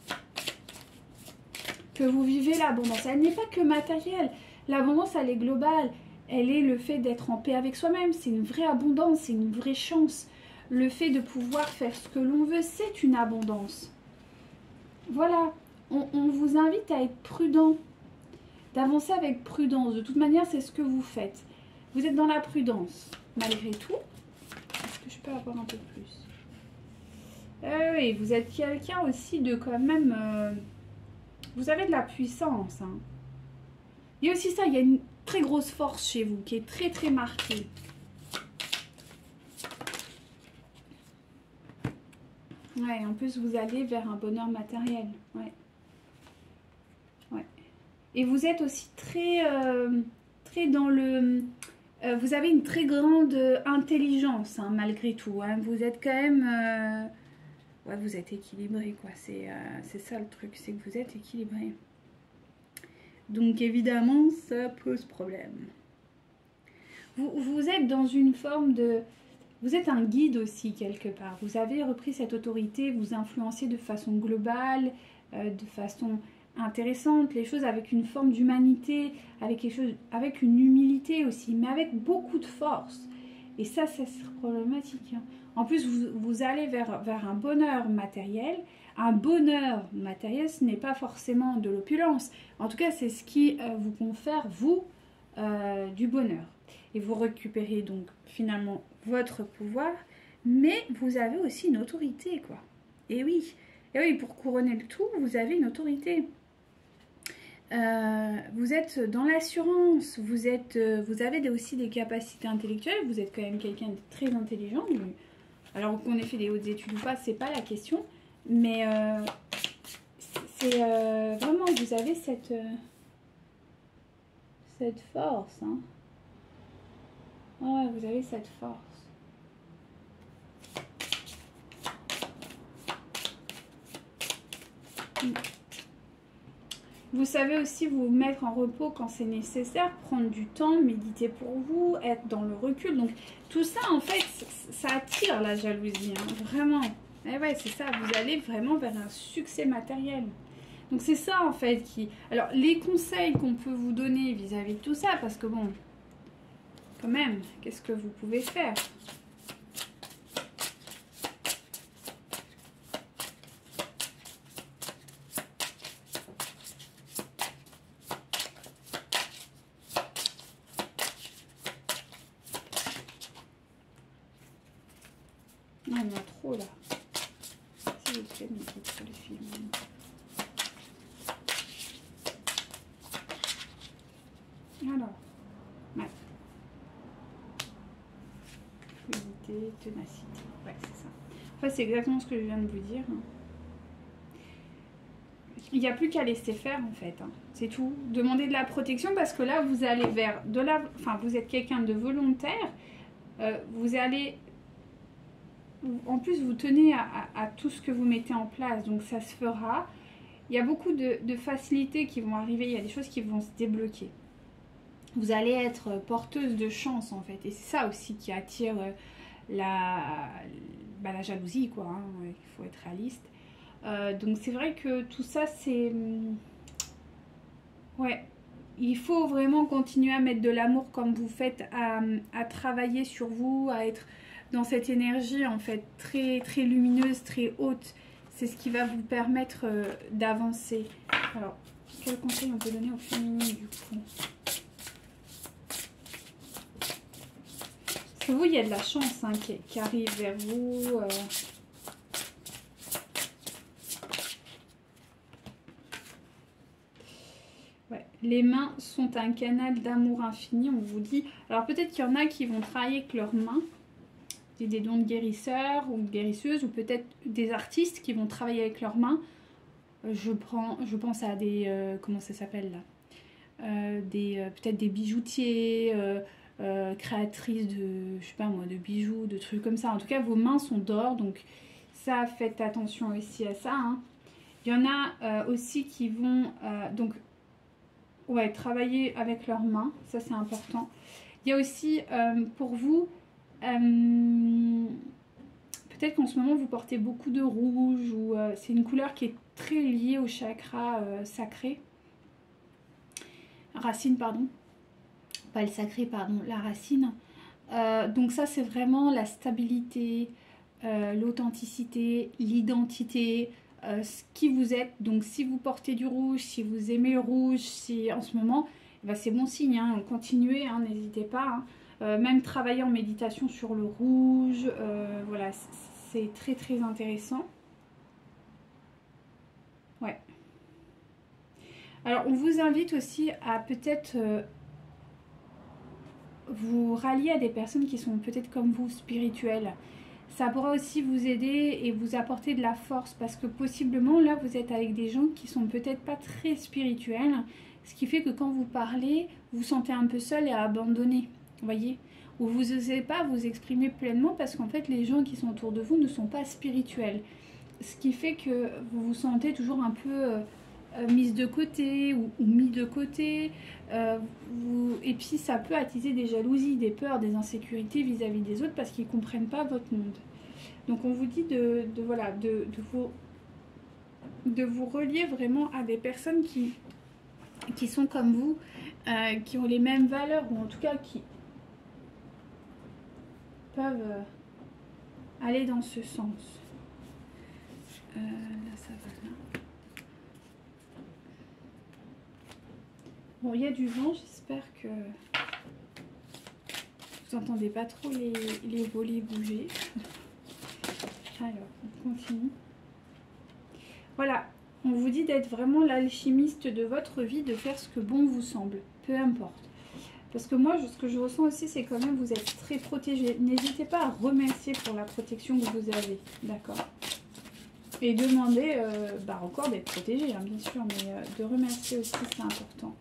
Que vous vivez l'abondance. Elle n'est pas que matérielle. L'abondance, elle est globale. Elle est le fait d'être en paix avec soi-même. C'est une vraie abondance, c'est une vraie chance. Le fait de pouvoir faire ce que l'on veut, c'est une abondance. Voilà. On vous invite à être prudent. D'avancer avec prudence. De toute manière, c'est ce que vous faites. Vous êtes dans la prudence. Malgré tout. Est-ce que je peux avoir un peu plus? Oui, vous êtes quelqu'un aussi de quand même... vous avez de la puissance. Hein. Il y a aussi ça, il y a une très grosse force chez vous qui est très très marquée. Ouais, en plus vous allez vers un bonheur matériel. Ouais. Ouais. Et vous êtes aussi très, très dans le... vous avez une très grande intelligence, hein, malgré tout. Hein. Vous êtes quand même... ouais, vous êtes équilibré, quoi. C'est ça le truc, c'est que vous êtes équilibré. Donc évidemment, ça pose problème. Vous êtes dans une forme de... Vous êtes un guide aussi, quelque part. Vous avez repris cette autorité, vous influencez de façon globale, de façon intéressante, les choses avec une forme d'humanité, avec quelque chose, avec une humilité aussi, mais avec beaucoup de force. Et ça, c'est problématique. Hein. En plus, vous allez vers un bonheur matériel. Un bonheur matériel, ce n'est pas forcément de l'opulence. En tout cas, c'est ce qui vous confère, vous, du bonheur. Et vous récupérez donc finalement votre pouvoir, mais vous avez aussi une autorité, quoi. Et oui, pour couronner le tout, vous avez une autorité. Vous êtes dans l'assurance, vous avez aussi des capacités intellectuelles, vous êtes quand même quelqu'un de très intelligent. Alors qu'on ait fait des hautes études ou pas, c'est pas la question. Mais c'est vraiment, vous avez cette force. Hein. Ouais, vous avez cette force. Vous savez aussi vous mettre en repos quand c'est nécessaire, prendre du temps, méditer pour vous, être dans le recul. Donc tout ça, en fait, ça attire la jalousie, hein, vraiment. Et ouais, c'est ça, vous allez vraiment vers un succès matériel. Donc c'est ça, en fait, qui... Alors, les conseils qu'on peut vous donner vis-à-vis de tout ça, parce que bon, quand même, qu'est-ce que vous pouvez faire ? Non, il y en a trop, là. S'il vous plaît, mettez trop les films. Alors, ouais. Fluidité, ténacité. Ouais, c'est ça. En fait, c'est exactement ce que je viens de vous dire. Il n'y a plus qu'à laisser faire, en fait. Hein. C'est tout. Demandez de la protection parce que là, vous allez vers de la... Enfin, vous êtes quelqu'un de volontaire. Vous allez en plus vous tenez à tout ce que vous mettez en place, donc ça se fera. Il y a beaucoup de facilités qui vont arriver, il y a des choses qui vont se débloquer. Vous allez être porteuse de chance en fait, et c'est ça aussi qui attire la jalousie, quoi, hein. Il faut être réaliste. Donc c'est vrai que tout ça c'est... Ouais, il faut vraiment continuer à mettre de l'amour comme vous faites, à travailler sur vous, à être dans cette énergie en fait très, très lumineuse, très haute. C'est ce qui va vous permettre d'avancer. Alors, quel conseil on peut donner aux féminines du coup? Parce que vous, il y a de la chance hein, qui arrive vers vous. Ouais. Les mains sont un canal d'amour infini, on vous dit. Alors peut-être qu'il y en a qui vont travailler avec leurs mains, des dons de guérisseurs ou guérisseuses, ou peut-être des artistes qui vont travailler avec leurs mains. Je pense à des... comment ça s'appelle là, peut-être des bijoutiers, créatrices de, je sais pas moi, de bijoux, de trucs comme ça. En tout cas, vos mains sont d'or, donc ça, faites attention aussi à ça. Hein. Il y en a aussi qui vont... donc, ouais, travailler avec leurs mains, ça c'est important. Il y a aussi pour vous, peut-être qu'en ce moment vous portez beaucoup de rouge, ou c'est une couleur qui est très liée au chakra sacré. Racine, pardon. Pas le sacré, pardon, la racine. Donc ça c'est vraiment la stabilité, l'authenticité, l'identité, ce qui vous êtes. Donc si vous portez du rouge, si vous aimez le rouge, si en ce moment, bah, c'est bon signe, hein, continuez, hein, n'hésitez pas. Hein. Même travailler en méditation sur le rouge, voilà, c'est très très intéressant. Ouais. Alors on vous invite aussi à peut-être vous rallier à des personnes qui sont peut-être comme vous, spirituelles. Ça pourra aussi vous aider et vous apporter de la force, parce que possiblement là vous êtes avec des gens qui sont peut-être pas très spirituels, ce qui fait que quand vous parlez, vous vous sentez un peu seul et abandonné, vous voyez, ou vous n'osez pas vous exprimer pleinement parce qu'en fait les gens qui sont autour de vous ne sont pas spirituels, ce qui fait que vous vous sentez toujours un peu mise de côté ou mis de côté, et puis ça peut attiser des jalousies, des peurs, des insécurités vis-à-vis des autres parce qu'ils ne comprennent pas votre monde. Donc on vous dit voilà, de vous relier vraiment à des personnes qui sont comme vous, qui ont les mêmes valeurs, ou en tout cas qui peuvent aller dans ce sens. Là ça va là. Bon, il y a du vent, j'espère que vous n'entendez pas trop les volets bouger. Alors, on continue. Voilà, on vous dit d'être vraiment l'alchimiste de votre vie, de faire ce que bon vous semble, peu importe. Parce que moi, ce que je ressens aussi, c'est quand même vous êtes très protégé. N'hésitez pas à remercier pour la protection que vous avez, d'accord? Et demandez encore d'être protégé, hein, bien sûr, mais de remercier aussi, c'est important.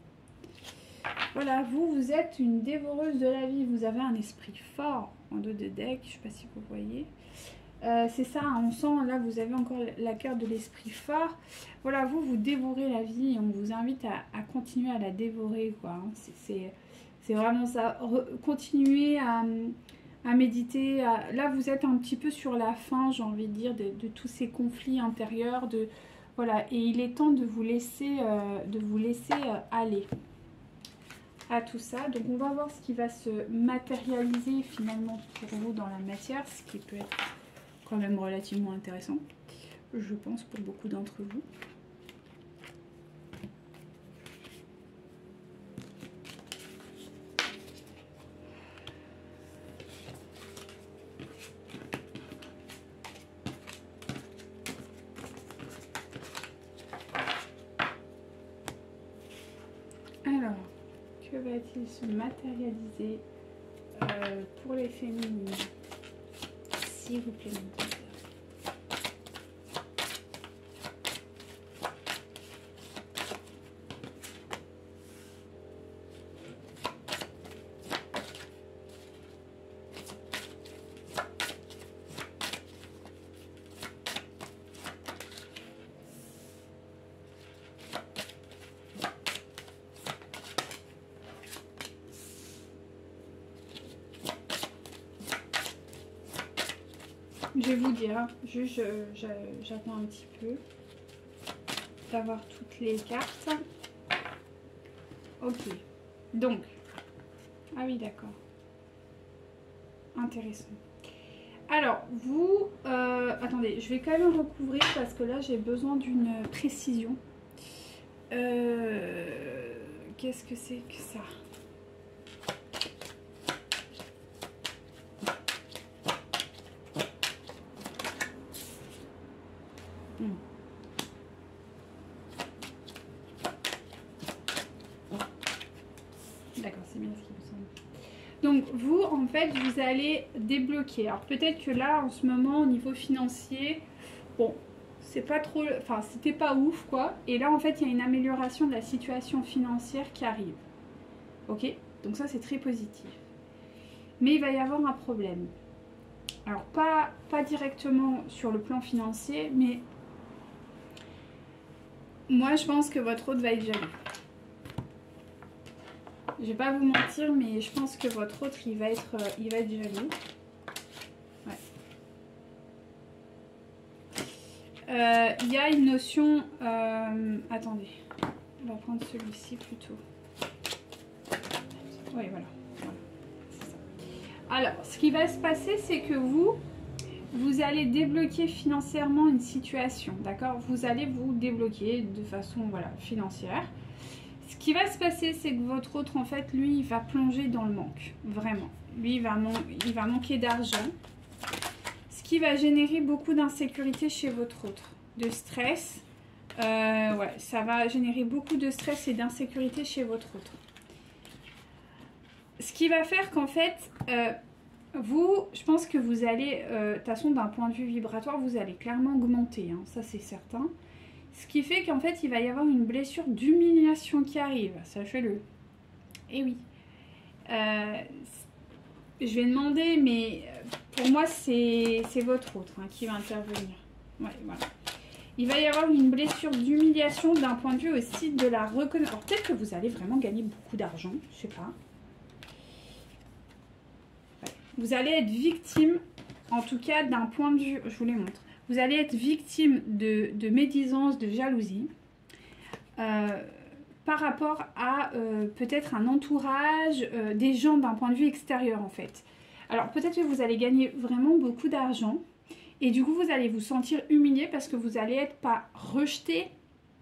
Voilà, vous êtes une dévoreuse de la vie, vous avez un esprit fort en dos de deck, je ne sais pas si vous voyez. C'est ça, on sent, là vous avez encore la carte de l'esprit fort. Voilà, vous dévorez la vie et on vous invite à continuer à la dévorer, quoi. Hein. C'est vraiment ça, continuez à méditer. Là vous êtes un petit peu sur la fin, j'ai envie de dire, de tous ces conflits intérieurs. Voilà, et il est temps de vous laisser aller à tout ça. Donc on va voir ce qui va se matérialiser finalement pour vous dans la matière, ce qui peut être quand même relativement intéressant, je pense, pour beaucoup d'entre vous. Alors, que va-t-il se matérialiser pour les féminines, s'il vous plaît, mon Dieu. Je vais vous dire, juste j'attends un petit peu d'avoir toutes les cartes. Ok, donc, ah oui d'accord, intéressant. Alors, vous, attendez, je vais quand même recouvrir parce que là j'ai besoin d'une précision. Qu'est-ce que c'est que ça? D'accord, c'est bien ce qui me semble. Donc vous, en fait, vous allez débloquer. Alors peut-être que là, en ce moment, au niveau financier, bon, c'est pas trop, enfin, c'était pas ouf, quoi. Et là, en fait, il y a une amélioration de la situation financière qui arrive. Ok? Donc ça, c'est très positif. Mais il va y avoir un problème. Alors, pas directement sur le plan financier, mais moi, je pense que votre hôte va être jaloux. Je vais pas vous mentir, mais je pense que votre autre, il va être jaloux. Ouais. Il y a une notion... attendez, on va prendre celui-ci plutôt. Oui, voilà. C'est ça. Alors, ce qui va se passer, c'est que vous allez débloquer financièrement une situation, d'accord? Vous allez vous débloquer de façon, voilà, financière. Ce qui va se passer, c'est que votre autre, en fait, lui, il va plonger dans le manque. Vraiment. Lui, il va manquer d'argent. Ce qui va générer beaucoup d'insécurité chez votre autre. De stress. Ouais, ça va générer beaucoup de stress et d'insécurité chez votre autre. Ce qui va faire qu'en fait, vous, je pense que vous allez, de toute façon, d'un point de vue vibratoire, vous allez clairement augmenter. Hein, ça, c'est certain. Ce qui fait qu'en fait, il va y avoir une blessure d'humiliation qui arrive. Sachez-le. Et oui. Je vais demander, mais pour moi, c'est votre autre hein, qui va intervenir. Ouais, voilà. Il va y avoir une blessure d'humiliation d'un point de vue aussi de la reconnaissance. Alors, peut-être que vous allez vraiment gagner beaucoup d'argent. Je sais pas. Ouais. Vous allez être victime, en tout cas, d'un point de vue... Je vous les montre. Vous allez être victime de médisance, de jalousie par rapport à peut-être un entourage, des gens d'un point de vue extérieur en fait. Alors peut-être que vous allez gagner vraiment beaucoup d'argent et du coup vous allez vous sentir humilié parce que vous allez être pas rejeté,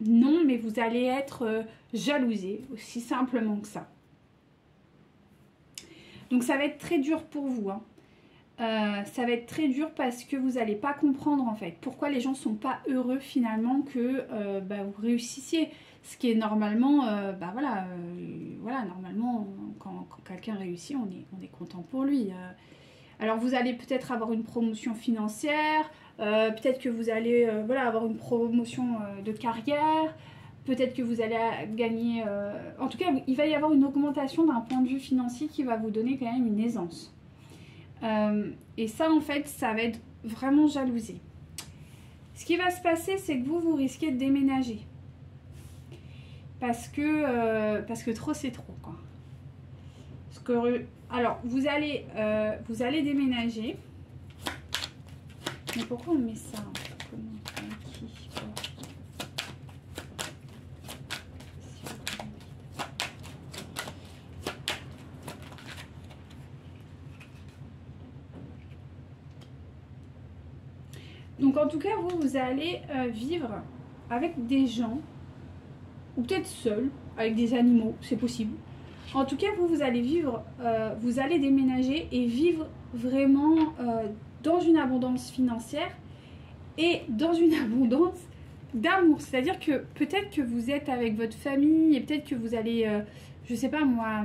non, mais vous allez être jalousé, aussi simplement que ça. Donc ça va être très dur pour vous, hein. Ça va être très dur parce que vous n'allez pas comprendre en fait pourquoi les gens ne sont pas heureux finalement que vous réussissiez. Ce qui est normalement, voilà, normalement quand quelqu'un réussit, on est content pour lui. Alors vous allez peut-être avoir une promotion financière, peut-être que vous allez avoir une promotion de carrière, peut-être que vous allez gagner... en tout cas, il va y avoir une augmentation d'un point de vue financier qui va vous donner quand même une aisance. Et ça en fait ça va être vraiment jalousie. Ce qui va se passer c'est que vous risquez de déménager parce que trop c'est trop quoi. Alors vous allez déménager, mais pourquoi on met ça Donc en tout cas, vous allez vivre avec des gens, ou peut-être seul, avec des animaux, c'est possible. En tout cas, vous allez vivre, vous allez déménager et vivre vraiment dans une abondance financière et dans une abondance d'amour. C'est-à-dire que peut-être que vous êtes avec votre famille et peut-être que vous allez, je sais pas moi,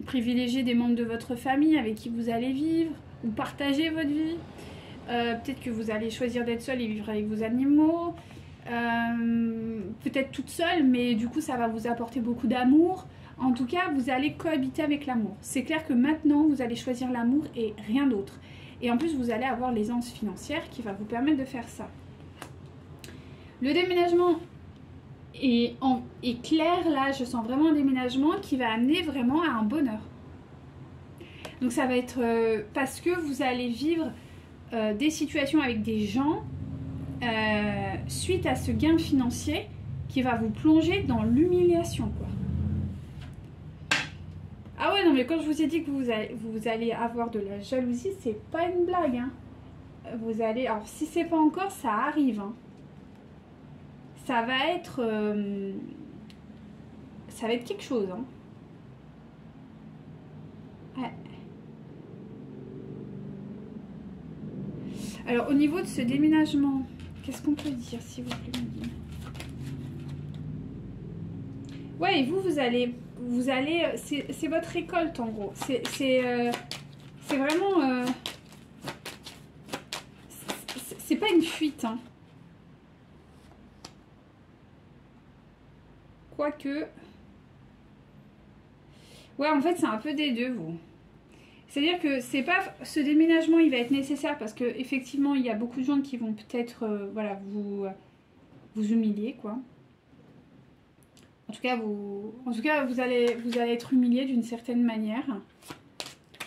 privilégier des membres de votre famille avec qui vous allez vivre ou partager votre vie. Peut-être que vous allez choisir d'être seul et vivre avec vos animaux. Peut-être toute seule, mais du coup ça va vous apporter beaucoup d'amour. En tout cas, vous allez cohabiter avec l'amour. C'est clair que maintenant, vous allez choisir l'amour et rien d'autre. Et en plus, vous allez avoir l'aisance financière qui va vous permettre de faire ça. Le déménagement est clair, là, je sens vraiment un déménagement qui va amener vraiment à un bonheur. Donc ça va être parce que vous allez vivre des situations avec des gens suite à ce gain financier qui va vous plonger dans l'humiliation, quoi. Ah ouais, non, mais quand je vous ai dit que vous allez avoir de la jalousie, c'est pas une blague, hein. Vous allez... Alors, si c'est pas encore, ça arrive, hein. Ça va être quelque chose, hein. Ouais. Alors, au niveau de ce déménagement, qu'est-ce qu'on peut dire, s'il vous plaît, Nadine? Ouais, et vous allez... c'est votre récolte, en gros. C'est vraiment... c'est pas une fuite, hein. Quoique... Ouais, en fait, c'est un peu des deux, vous. C'est-à-dire que c'est pas... Ce déménagement, il va être nécessaire parce que effectivement, il y a beaucoup de gens qui vont peut-être, voilà, vous humilier, quoi. En tout cas, vous allez être humilié d'une certaine manière.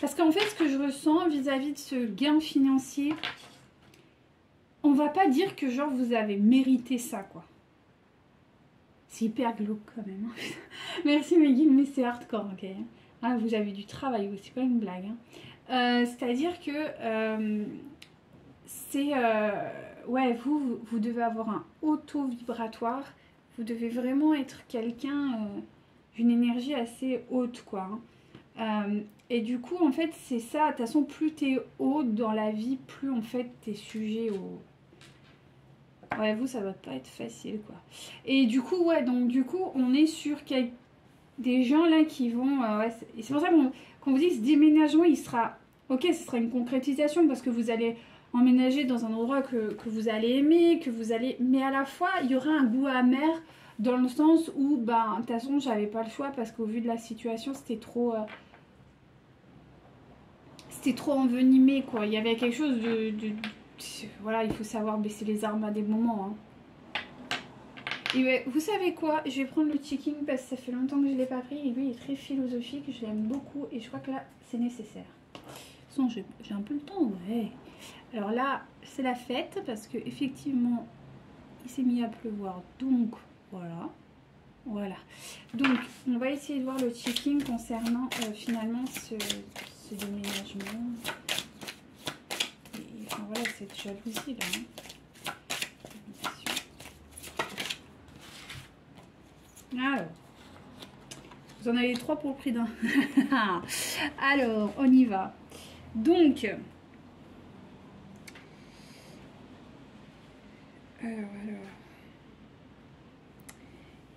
Parce qu'en fait, ce que je ressens vis-à-vis de ce gain financier, on va pas dire que genre vous avez mérité ça, quoi. C'est hyper glauque quand même. Merci Maggie, mais c'est hardcore, ok. Ah, vous avez du travail, c'est pas une blague. Hein. C'est-à-dire que ouais, vous devez avoir un auto-vibratoire. Vous devez vraiment être quelqu'un d'une énergie assez haute, quoi. Et du coup, en fait, c'est ça. De toute façon, plus t'es haut dans la vie, plus en fait t'es sujet au... Ouais, vous, ça va pas être facile, quoi. Et du coup, ouais, donc du coup, on est sur des gens là qui vont... ouais, c'est pour ça qu'on vous dit que ce déménagement, il sera... Ok, ce sera une concrétisation parce que vous allez emménager dans un endroit que vous allez aimer, que vous allez... Mais à la fois, il y aura un goût amer dans le sens où, ben, de toute façon, j'avais pas le choix parce qu'au vu de la situation, c'était trop envenimé, quoi. Il y avait quelque chose de... Voilà, il faut savoir baisser les armes à des moments, hein. Et ouais, vous savez quoi? Je vais prendre le checking parce que ça fait longtemps que je ne l'ai pas pris. Et lui, il est très philosophique, je l'aime beaucoup et je crois que là, c'est nécessaire. De toute façon, j'ai un peu le temps, ouais. Alors là, c'est la fête parce que effectivement, il s'est mis à pleuvoir. Donc, voilà. Voilà. Donc, on va essayer de voir le checking concernant finalement ce déménagement. Et, enfin, voilà, cette jalousie là. Hein. Alors, vous en avez 3 pour le prix d'un. Alors, on y va. Donc, alors.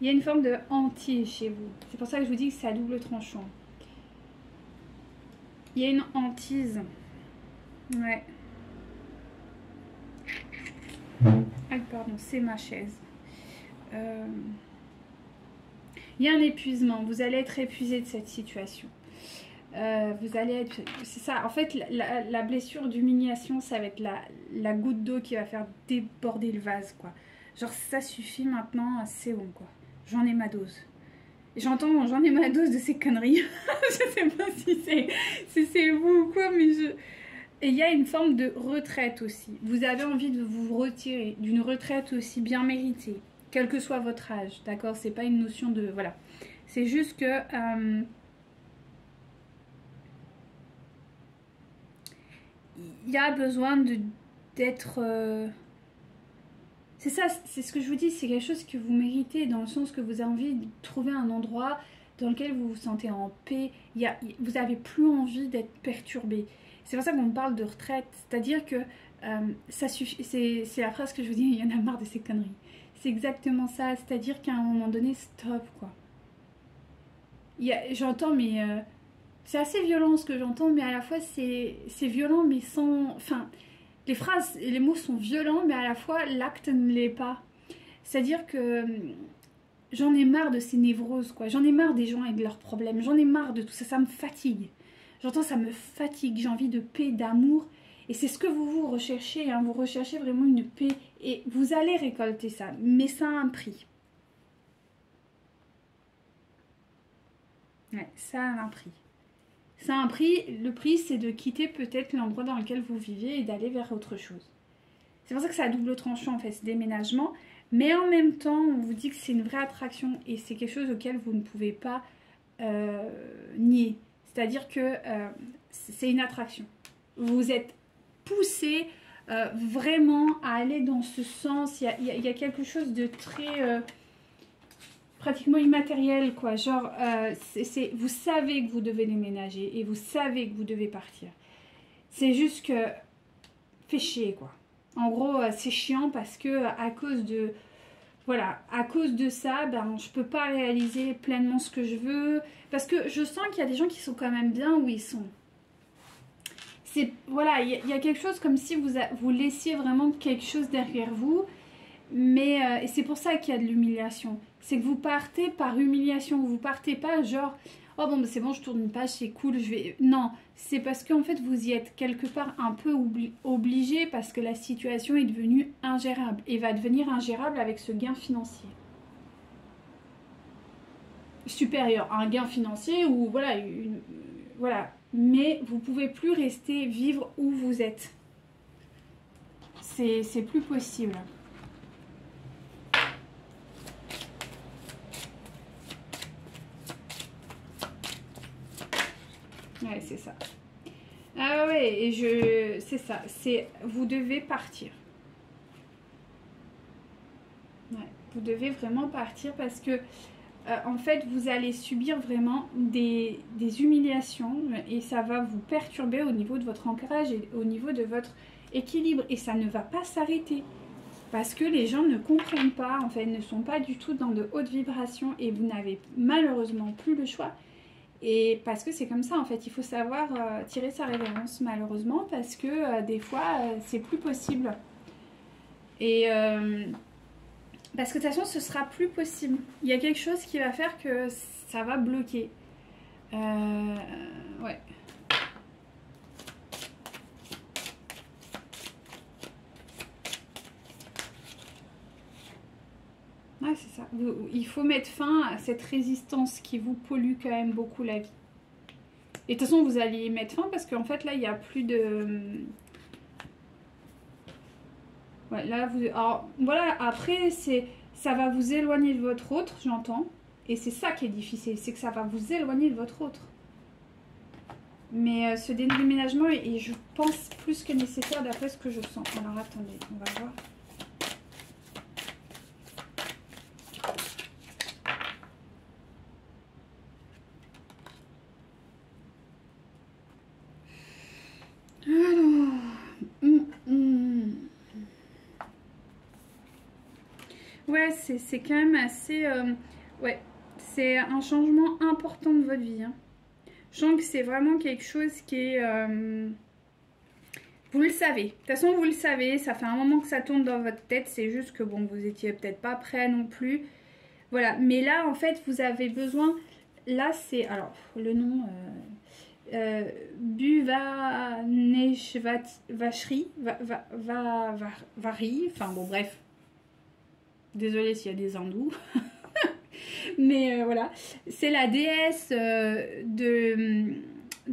Il y a une forme de hantise chez vous. C'est pour ça que je vous dis que c'est à double tranchant. Il y a une hantise. Ouais. Ah, pardon, c'est ma chaise. Il y a un épuisement. Vous allez être épuisé de cette situation. Vous allez être... C'est ça. En fait, la blessure d'humiliation, ça va être la goutte d'eau qui va faire déborder le vase, quoi. Genre, ça suffit maintenant, c'est bon, quoi. J'en ai ma dose. J'en ai ma dose de ces conneries. Je sais pas si c'est vous ou quoi, mais je... Et il y a une forme de retraite aussi. Vous avez envie de vous retirer d'une retraite aussi bien méritée, quel que soit votre âge, d'accord? C'est pas une notion de... Voilà. C'est juste que... il y a besoin d'être... C'est ça, c'est ce que je vous dis, c'est quelque chose que vous méritez dans le sens que vous avez envie de trouver un endroit dans lequel vous vous sentez en paix. Vous n'avez plus envie d'être perturbé. C'est pour ça qu'on parle de retraite. C'est-à-dire que ça suffit. C'est la phrase que je vous dis, il y en a marre de ces conneries. C'est exactement ça. C'est-à-dire qu'à un moment donné, stop, quoi. J'entends, mais... c'est assez violent ce que j'entends, mais à la fois c'est violent, mais sans... Enfin... Les phrases et les mots sont violents, mais à la fois l'acte ne l'est pas. C'est-à-dire que j'en ai marre de ces névroses, quoi. J'en ai marre des gens et de leurs problèmes. J'en ai marre de tout ça. Ça me fatigue. J'entends, ça me fatigue. J'ai envie de paix, d'amour. Et c'est ce que vous recherchez. Hein. Vous recherchez vraiment une paix. Et vous allez récolter ça. Mais ça a un prix. Ouais, ça a un prix. Ça a un prix. Le prix, c'est de quitter peut-être l'endroit dans lequel vous viviez et d'aller vers autre chose. C'est pour ça que c'est à double tranchant en fait, ce déménagement. Mais en même temps, on vous dit que c'est une vraie attraction et c'est quelque chose auquel vous ne pouvez pas nier. C'est-à-dire que c'est une attraction. Vous êtes poussé vraiment à aller dans ce sens. Il y a quelque chose de très pratiquement immatériel, quoi. Genre, vous savez que vous devez déménager et vous savez que vous devez partir. C'est juste que fait chier, quoi. En gros, c'est chiant parce que à cause de voilà, à cause de ça, ben, je peux pas réaliser pleinement ce que je veux. Parce que je sens qu'il y a des gens qui sont quand même bien où ils sont. Voilà, il y a quelque chose comme si vous laissiez vraiment quelque chose derrière vous. Mais et c'est pour ça qu'il y a de l'humiliation. C'est que vous partez par humiliation. Vous partez pas genre, oh bon, c'est bon, je tourne une page, c'est cool, je vais... Non, c'est parce qu'en fait, vous y êtes quelque part un peu obligé parce que la situation est devenue ingérable. Et va devenir ingérable avec ce gain financier. Supérieur à un gain financier ou voilà, voilà. Mais vous pouvez plus rester vivre où vous êtes. C'est plus possible. Ouais, c'est ça. Ah ouais, et c'est ça. Vous devez partir. Ouais, vous devez vraiment partir parce que en fait, vous allez subir vraiment des humiliations et ça va vous perturber au niveau de votre ancrage et au niveau de votre équilibre. Et ça ne va pas s'arrêter parce que les gens ne comprennent pas, en fait, ne sont pas du tout dans de hautes vibrations et vous n'avez malheureusement plus le choix. Et parce que c'est comme ça, en fait, il faut savoir tirer sa révérence, malheureusement, parce que des fois, c'est plus possible. Et parce que de toute façon, ce sera plus possible. Il y a quelque chose qui va faire que ça va bloquer. Ouais. Ouais, c'est ça. Il faut mettre fin à cette résistance qui vous pollue quand même beaucoup la vie. Et de toute façon, vous allez y mettre fin parce qu'en fait, là, il n'y a plus de... Ouais, là, alors, voilà, après, ça va vous éloigner de votre autre, j'entends. Et c'est ça qui est difficile, c'est que ça va vous éloigner de votre autre. Mais ce déménagement est, je pense, plus que nécessaire d'après ce que je sens. Alors, attendez, on va voir. Ouais, c'est quand même assez... ouais, c'est un changement important de votre vie. Hein. Je sens que c'est vraiment quelque chose qui est... vous le savez. De toute façon, vous le savez. Ça fait un moment que ça tourne dans votre tête. C'est juste que, bon, vous étiez peut-être pas prêt non plus. Voilà. Mais là, en fait, vous avez besoin... Là, c'est... Alors, le nom... Bhuvaneshwari, enfin bon bref, désolée s'il y a des hindous, mais voilà, c'est la déesse de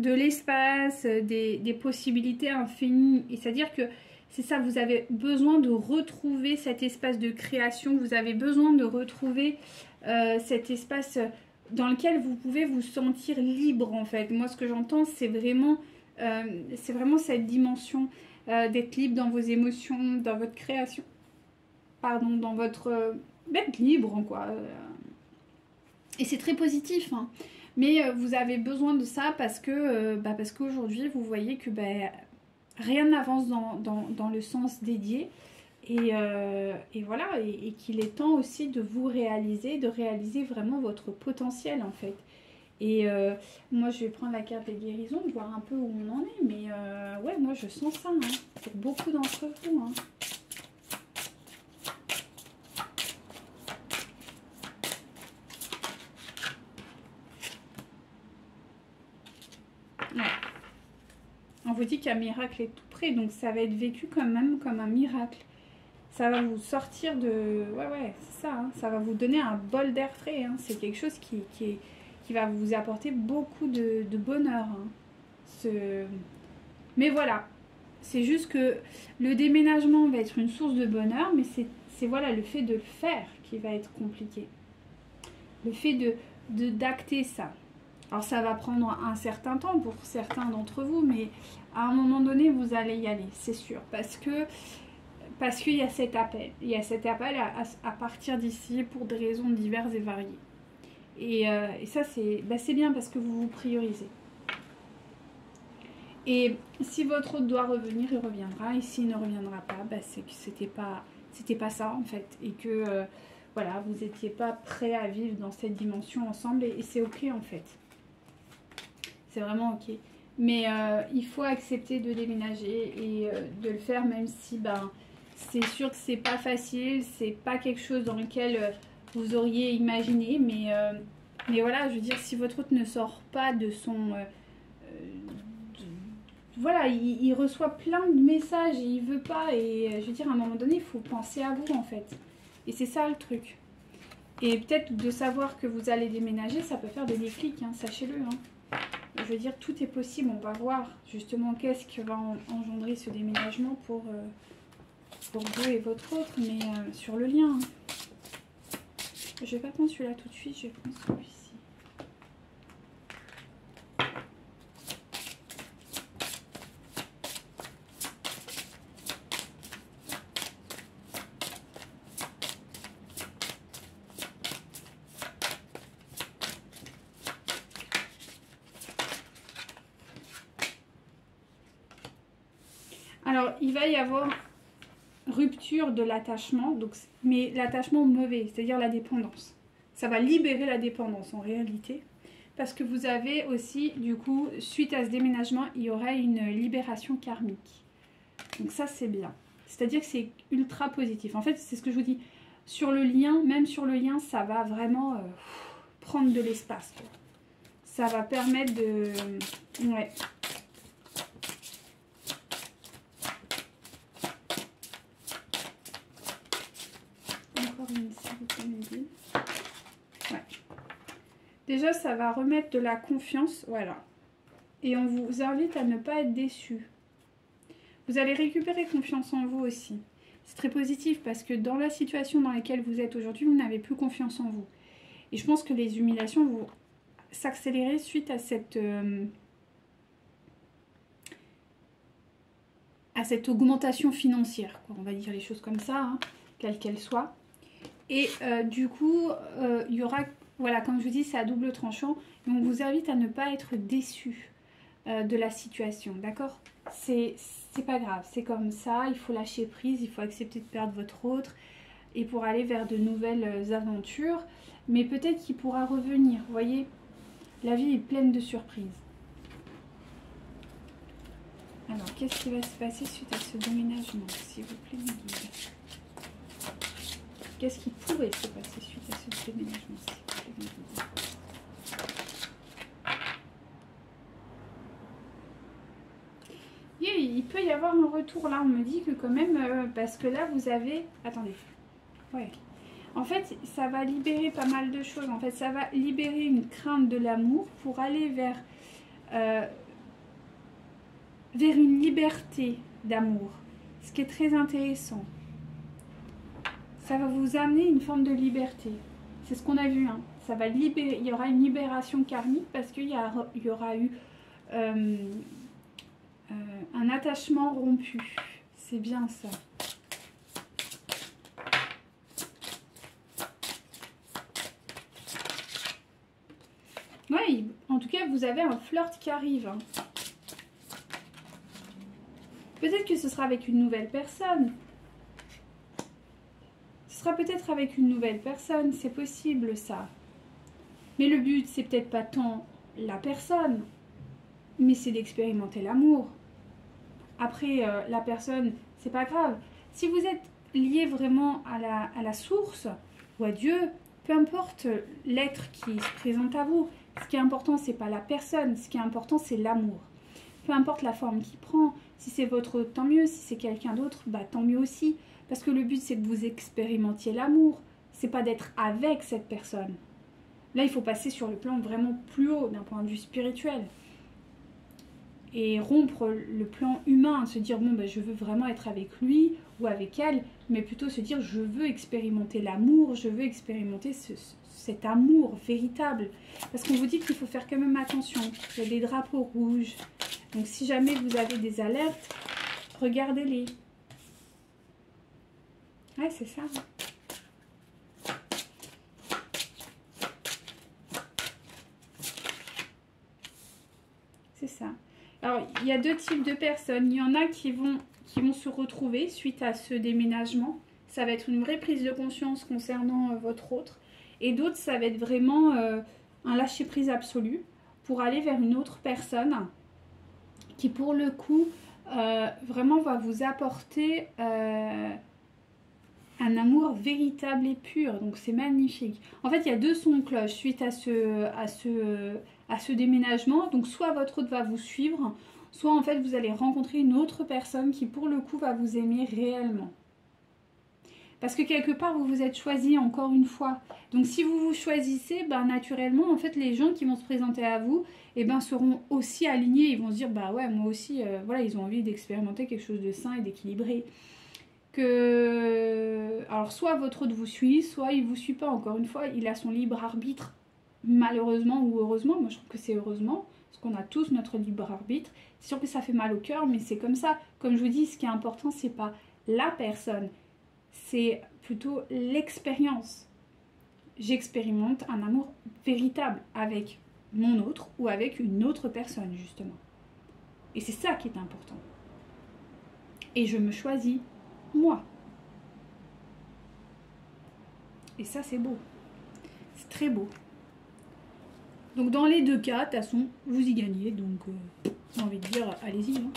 l'espace, des possibilités infinies, et c'est-à-dire que c'est ça, vous avez besoin de retrouver cet espace de création, vous avez besoin de retrouver cet espace dans lequel vous pouvez vous sentir libre en fait. Moi ce que j'entends c'est vraiment cette dimension d'être libre dans vos émotions, dans votre création, pardon, dans votre... d'être libre quoi. Et c'est très positif hein. Mais vous avez besoin de ça parce qu'aujourd'hui vous voyez que rien n'avance dans le sens dédié. Et voilà, et qu'il est temps aussi de vous réaliser, de réaliser vraiment votre potentiel en fait. Et moi je vais prendre la carte des guérisons, voir un peu où on en est, mais ouais, moi je sens ça, hein, pour beaucoup d'entre vous. Hein. Ouais. On vous dit qu'un miracle est tout près, donc ça va être vécu quand même comme un miracle. Ça va vous sortir de... Ouais, c'est ça. Hein. Ça va vous donner un bol d'air frais. Hein. C'est quelque chose qui qui va vous apporter beaucoup de bonheur. Hein. Mais voilà, c'est juste que le déménagement va être une source de bonheur, mais c'est voilà, le fait de le faire qui va être compliqué. Le fait d'acter ça. Alors ça va prendre un certain temps pour certains d'entre vous, mais à un moment donné, vous allez y aller, c'est sûr. Parce qu'il y a cet appel. Il y a cet appel à partir d'ici pour des raisons diverses et variées. Et ça, c'est bien parce que vous vous priorisez. Et si votre hôte doit revenir, il reviendra. Et s'il ne reviendra pas, c'est que c'était pas ça en fait. Et que voilà, vous n'étiez pas prêt à vivre dans cette dimension ensemble. Et c'est ok en fait. C'est vraiment ok. Mais il faut accepter de déménager et de le faire, même si c'est sûr que c'est pas facile, c'est pas quelque chose dans lequel vous auriez imaginé. Mais voilà, je veux dire, si votre hôte ne sort pas de son... voilà, il reçoit plein de messages et il veut pas. Et je veux dire, à un moment donné, il faut penser à vous en fait. Et c'est ça le truc. Et peut-être de savoir que vous allez déménager, ça peut faire des déclics, hein, sachez-le. Hein. Je veux dire, tout est possible. On va voir justement qu'est-ce que va engendrer ce déménagement pour vous et votre autre, mais sur le lien. Hein. Je vais pas prendre celui-là tout de suite, je vais prendre celui-ci. Alors, il va y avoir rupture de l'attachement, mais l'attachement mauvais, c'est-à-dire la dépendance. Ça va libérer la dépendance en réalité, parce que vous avez aussi, du coup, suite à ce déménagement, il y aura une libération karmique. Donc ça, c'est bien. C'est-à-dire que c'est ultra positif. En fait, c'est ce que je vous dis. Sur le lien, même sur le lien, ça va vraiment prendre de l'espace. Ça va permettre de... Ouais. Ouais. Déjà, ça va remettre de la confiance, voilà. Et on vous invite à ne pas être déçu. Vous allez récupérer confiance en vous aussi. C'est très positif parce que dans la situation dans laquelle vous êtes aujourd'hui, vous n'avez plus confiance en vous. Et je pense que les humiliations vont s'accélérer suite à cette augmentation financière, quoi. On va dire les choses comme ça, hein, quelle qu'elle soit. Et du coup, il y aura, voilà, comme je vous dis, c'est à double tranchant. Et on vous invite à ne pas être déçu de la situation, d'accord? C'est pas grave, c'est comme ça, il faut lâcher prise, il faut accepter de perdre votre autre et pour aller vers de nouvelles aventures. Mais peut-être qu'il pourra revenir, vous voyez? La vie est pleine de surprises. Alors, qu'est-ce qui va se passer suite à ce déménagement, s'il vous plaît, mes guides? Qu'est-ce qui pourrait se passer suite à ce déménagement, s'il vous plaît, mes guides? Il peut y avoir un retour là, on me dit que quand même, parce que là vous avez... Attendez, ouais. En fait, ça va libérer pas mal de choses. En fait, ça va libérer une crainte de l'amour pour aller vers une liberté d'amour. Ce qui est très intéressant. Ça va vous amener une forme de liberté. C'est ce qu'on a vu. Hein. Ça va libérer. Il y aura une libération karmique parce qu'il y aura eu un attachement rompu. C'est bien ça. Oui, en tout cas, vous avez un flirt qui arrive. Hein. Peut-être que ce sera avec une nouvelle personne. Ce sera peut-être avec une nouvelle personne, c'est possible ça. Mais le but, c'est peut-être pas tant la personne, mais c'est d'expérimenter l'amour. Après, la personne, c'est pas grave. Si vous êtes lié vraiment à la source ou à Dieu, peu importe l'être qui se présente à vous, ce qui est important, c'est pas la personne, ce qui est important, c'est l'amour. Peu importe la forme qu'il prend, si c'est votre tant mieux, si c'est quelqu'un d'autre, bah tant mieux aussi. Parce que le but, c'est que vous expérimentiez l'amour. C'est pas d'être avec cette personne. Là, il faut passer sur le plan vraiment plus haut, d'un point de vue spirituel. Et rompre le plan humain, se dire, bon, ben, je veux vraiment être avec lui ou avec elle, mais plutôt se dire, je veux expérimenter l'amour, je veux expérimenter cet amour véritable. Parce qu'on vous dit qu'il faut faire quand même attention. Il y a des drapeaux rouges. Donc, si jamais vous avez des alertes, regardez-les. Ouais, c'est ça. C'est ça. Alors, il y a deux types de personnes. Il y en a qui vont se retrouver suite à ce déménagement. Ça va être une vraie prise de conscience concernant votre autre. Et d'autres, ça va être vraiment un lâcher-prise absolu pour aller vers une autre personne qui, pour le coup, vraiment va vous apporter un amour véritable et pur. Donc, c'est magnifique. En fait, il y a deux sons de cloche suite à ce déménagement. Donc, soit votre hôte va vous suivre, soit en fait, vous allez rencontrer une autre personne qui, pour le coup, va vous aimer réellement. Parce que quelque part, vous vous êtes choisi encore une fois. Donc, si vous vous choisissez, ben, naturellement, en fait, les gens qui vont se présenter à vous, eh ben, seront aussi alignés. Ils vont se dire, bah ouais, moi aussi, voilà, ils ont envie d'expérimenter quelque chose de sain et d'équilibré. Alors, soit votre hôte vous suit, soit il ne vous suit pas. Encore une fois, il a son libre arbitre, malheureusement ou heureusement. Moi, je trouve que c'est heureusement, parce qu'on a tous notre libre arbitre. C'est sûr que ça fait mal au cœur, mais c'est comme ça. Comme je vous dis, ce qui est important, c'est pas la personne, c'est plutôt l'expérience. J'expérimente un amour véritable avec mon autre ou avec une autre personne, justement. Et c'est ça qui est important. Et je me choisis moi. Et ça, c'est beau. C'est très beau. Donc, dans les deux cas, de toute façon, vous y gagnez. Donc, j'ai envie de dire, allez-y. Hein.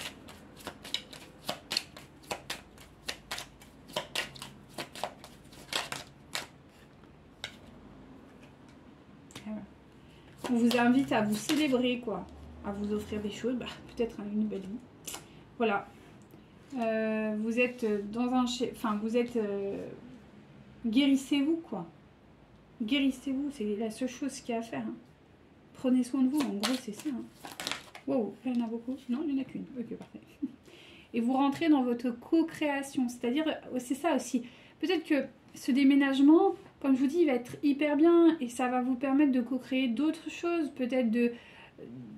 Voilà. On vous invite à vous célébrer, quoi. À vous offrir des choses. Bah, peut-être une nouvelle vie. Voilà. Vous êtes dans un... Enfin, vous êtes... guérissez-vous, quoi. Guérissez-vous, c'est la seule chose qu'il y a à faire. Hein. Prenez soin de vous, en gros, c'est ça. Hein. Wow, il y en a beaucoup. Non, il n'y en a qu'une. Ok, parfait. Et vous rentrez dans votre co-création. C'est-à-dire, c'est ça aussi. Peut-être que ce déménagement, comme je vous dis, il va être hyper bien et ça va vous permettre de co-créer d'autres choses. Peut-être de,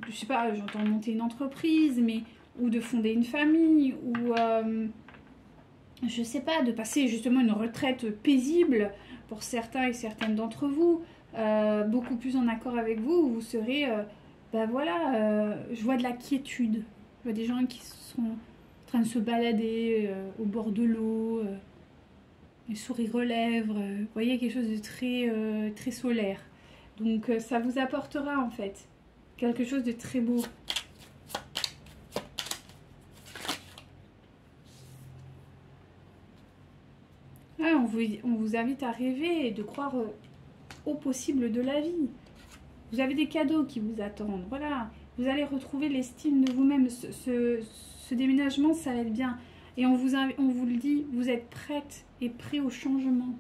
je sais pas, j'entends monter une entreprise, mais ou de fonder une famille, ou je sais pas, de passer justement une retraite paisible pour certains et certaines d'entre vous, beaucoup plus en accord avec vous, où vous serez, ben voilà, je vois de la quiétude, je vois des gens qui sont en train de se balader au bord de l'eau, les sourires aux lèvres, vous voyez quelque chose de très, très solaire. Donc ça vous apportera en fait quelque chose de très beau. Ouais, on vous invite à rêver et de croire au possible de la vie. Vous avez des cadeaux qui vous attendent. Voilà, vous allez retrouver l'estime de vous-même. Ce déménagement, ça va être bien. Et on vous le dit, vous êtes prête et prêt au changement.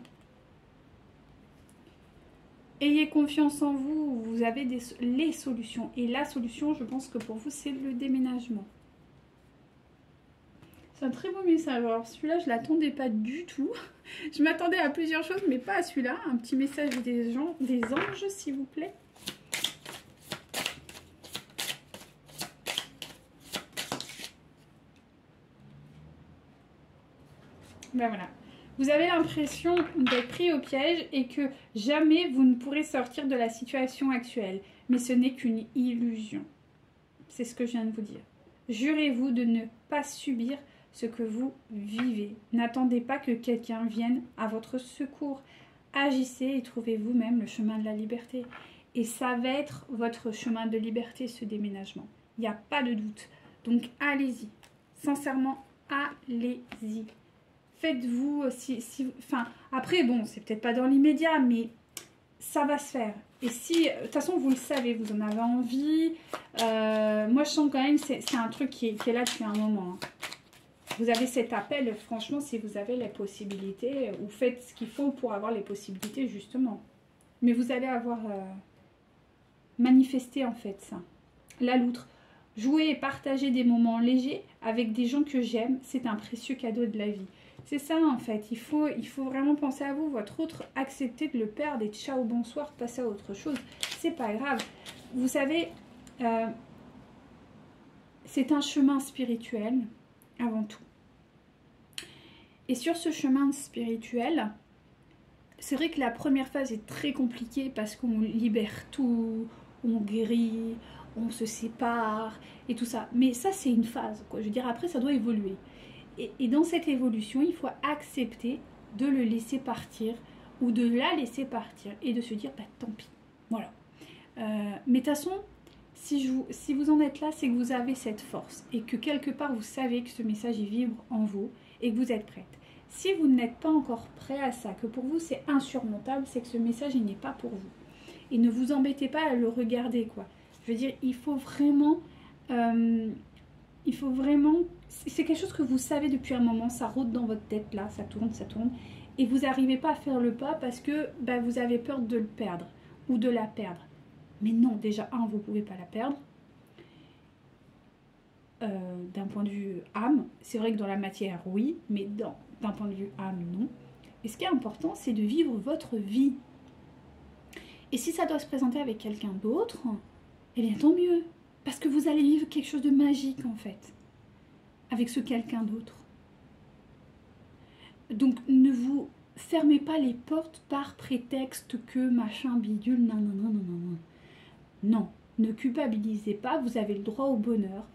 Ayez confiance en vous, vous avez les solutions. Et la solution, je pense que pour vous, c'est le déménagement. C'est un très beau message. Alors celui-là, je ne l'attendais pas du tout. Je m'attendais à plusieurs choses, mais pas à celui-là. Un petit message des anges, s'il vous plaît. Ben voilà. Vous avez l'impression d'être pris au piège et que jamais vous ne pourrez sortir de la situation actuelle. Mais ce n'est qu'une illusion. C'est ce que je viens de vous dire. Jurez-vous de ne pas subir ce que vous vivez. N'attendez pas que quelqu'un vienne à votre secours. Agissez et trouvez vous-même le chemin de la liberté. Et ça va être votre chemin de liberté, ce déménagement. Il n'y a pas de doute. Donc allez-y. Sincèrement, allez-y. Faites-vous enfin, après, bon, c'est peut-être pas dans l'immédiat, mais ça va se faire. Et si, de toute façon, vous le savez, vous en avez envie. Moi, je sens quand même, c'est un truc qui est là depuis un moment. Hein. Vous avez cet appel, franchement, si vous avez les possibilités, vous faites ce qu'il faut pour avoir les possibilités, justement. Mais vous allez avoir Manifestez en fait ça. La loutre. Jouer et partager des moments légers avec des gens que j'aime, c'est un précieux cadeau de la vie. C'est ça en fait, il faut vraiment penser à vous. Votre autre, acceptez de le perdre et ciao, bonsoir, passez à autre chose. C'est pas grave. Vous savez, c'est un chemin spirituel avant tout. Et sur ce chemin spirituel, c'est vrai que la première phase est très compliquée parce qu'on libère tout, on guérit, on se sépare et tout ça. Mais ça, c'est une phase, quoi. Je veux dire, après, ça doit évoluer. Et dans cette évolution, il faut accepter de le laisser partir ou de la laisser partir et de se dire, bah, tant pis. Voilà. Mais de toute façon, si vous en êtes là, c'est que vous avez cette force et que quelque part, vous savez que ce message, il vibre en vous et que vous êtes prête. Si vous n'êtes pas encore prêt à ça, que pour vous, c'est insurmontable, c'est que ce message, il n'est pas pour vous. Et ne vous embêtez pas à le regarder, quoi. Je veux dire, il faut vraiment, c'est quelque chose que vous savez depuis un moment, ça rôde dans votre tête là, ça tourne, et vous n'arrivez pas à faire le pas parce que bah, vous avez peur de le perdre ou de la perdre. Mais non, déjà, vous ne pouvez pas la perdre. D'un point de vue âme, c'est vrai que dans la matière, oui, mais d'un point de vue âme, non. Et ce qui est important, c'est de vivre votre vie. Et si ça doit se présenter avec quelqu'un d'autre, eh bien tant mieux, parce que vous allez vivre quelque chose de magique en fait, avec ce quelqu'un d'autre. Donc ne vous fermez pas les portes par prétexte que machin bidule, non, non, non, non, non, non. Non, ne culpabilisez pas, vous avez le droit au bonheur.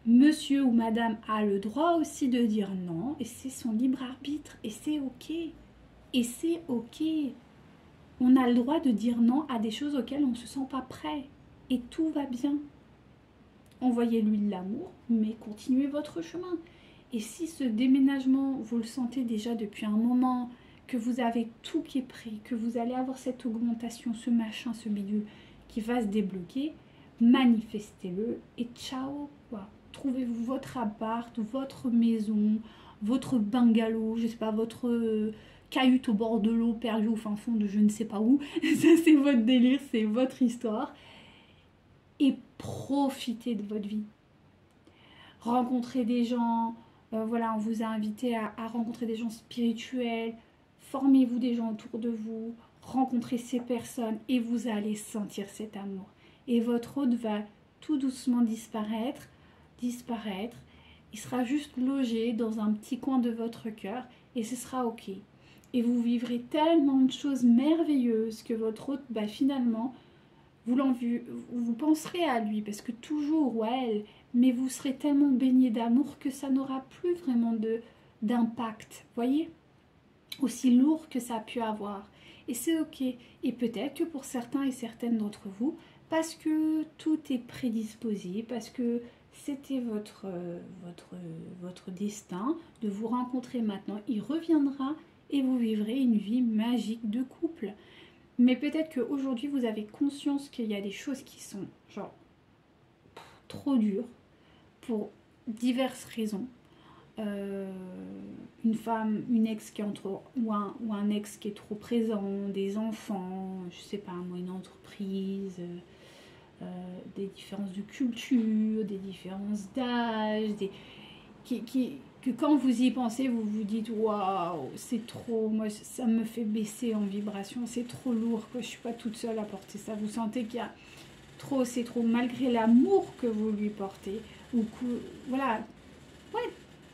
Monsieur ou madame a le droit aussi de dire non, et c'est son libre arbitre, et c'est ok. Et c'est ok. On a le droit de dire non à des choses auxquelles on ne se sent pas prêt. Et tout va bien. Envoyez-lui de l'amour, mais continuez votre chemin. Et si ce déménagement, vous le sentez déjà depuis un moment, que vous avez tout qui est prêt, que vous allez avoir cette augmentation, ce machin, ce bidule, qui va se débloquer, manifestez-le et ciao, quoi. Trouvez-vous votre appart, votre maison, votre bungalow, je sais pas, votre cahute au bord de l'eau, perdue au fin fond de je ne sais pas où. Ça, c'est votre délire, c'est votre histoire. Et profitez de votre vie. Rencontrez des gens, voilà, on vous a invité à rencontrer des gens spirituels, formez-vous des gens autour de vous, rencontrez ces personnes et vous allez sentir cet amour. Et votre hôte va tout doucement disparaître, il sera juste logé dans un petit coin de votre cœur et ce sera ok. Et vous vivrez tellement de choses merveilleuses que votre hôte, bah, finalement, vous penserez à lui parce que toujours ou à elle, mais vous serez tellement baigné d'amour que ça n'aura plus vraiment d'impact, voyez, aussi lourd que ça a pu avoir. Et c'est ok. Et peut-être que pour certains et certaines d'entre vous, parce que tout est prédisposé, parce que c'était votre destin de vous rencontrer maintenant, il reviendra et vous vivrez une vie magique de couple. Mais peut-être qu'aujourd'hui, vous avez conscience qu'il y a des choses qui sont genre trop dures pour diverses raisons. Une femme, une ex qui est ou un ex qui est trop présent, des enfants, je sais pas moi, une entreprise, des différences de culture, des différences d'âge, que quand vous y pensez, vous vous dites waouh, c'est trop, moi ça me fait baisser en vibration, c'est trop lourd, que je suis pas toute seule à porter ça. Vous sentez qu'il y a trop, c'est trop, malgré l'amour que vous lui portez, ou que, voilà, ouais,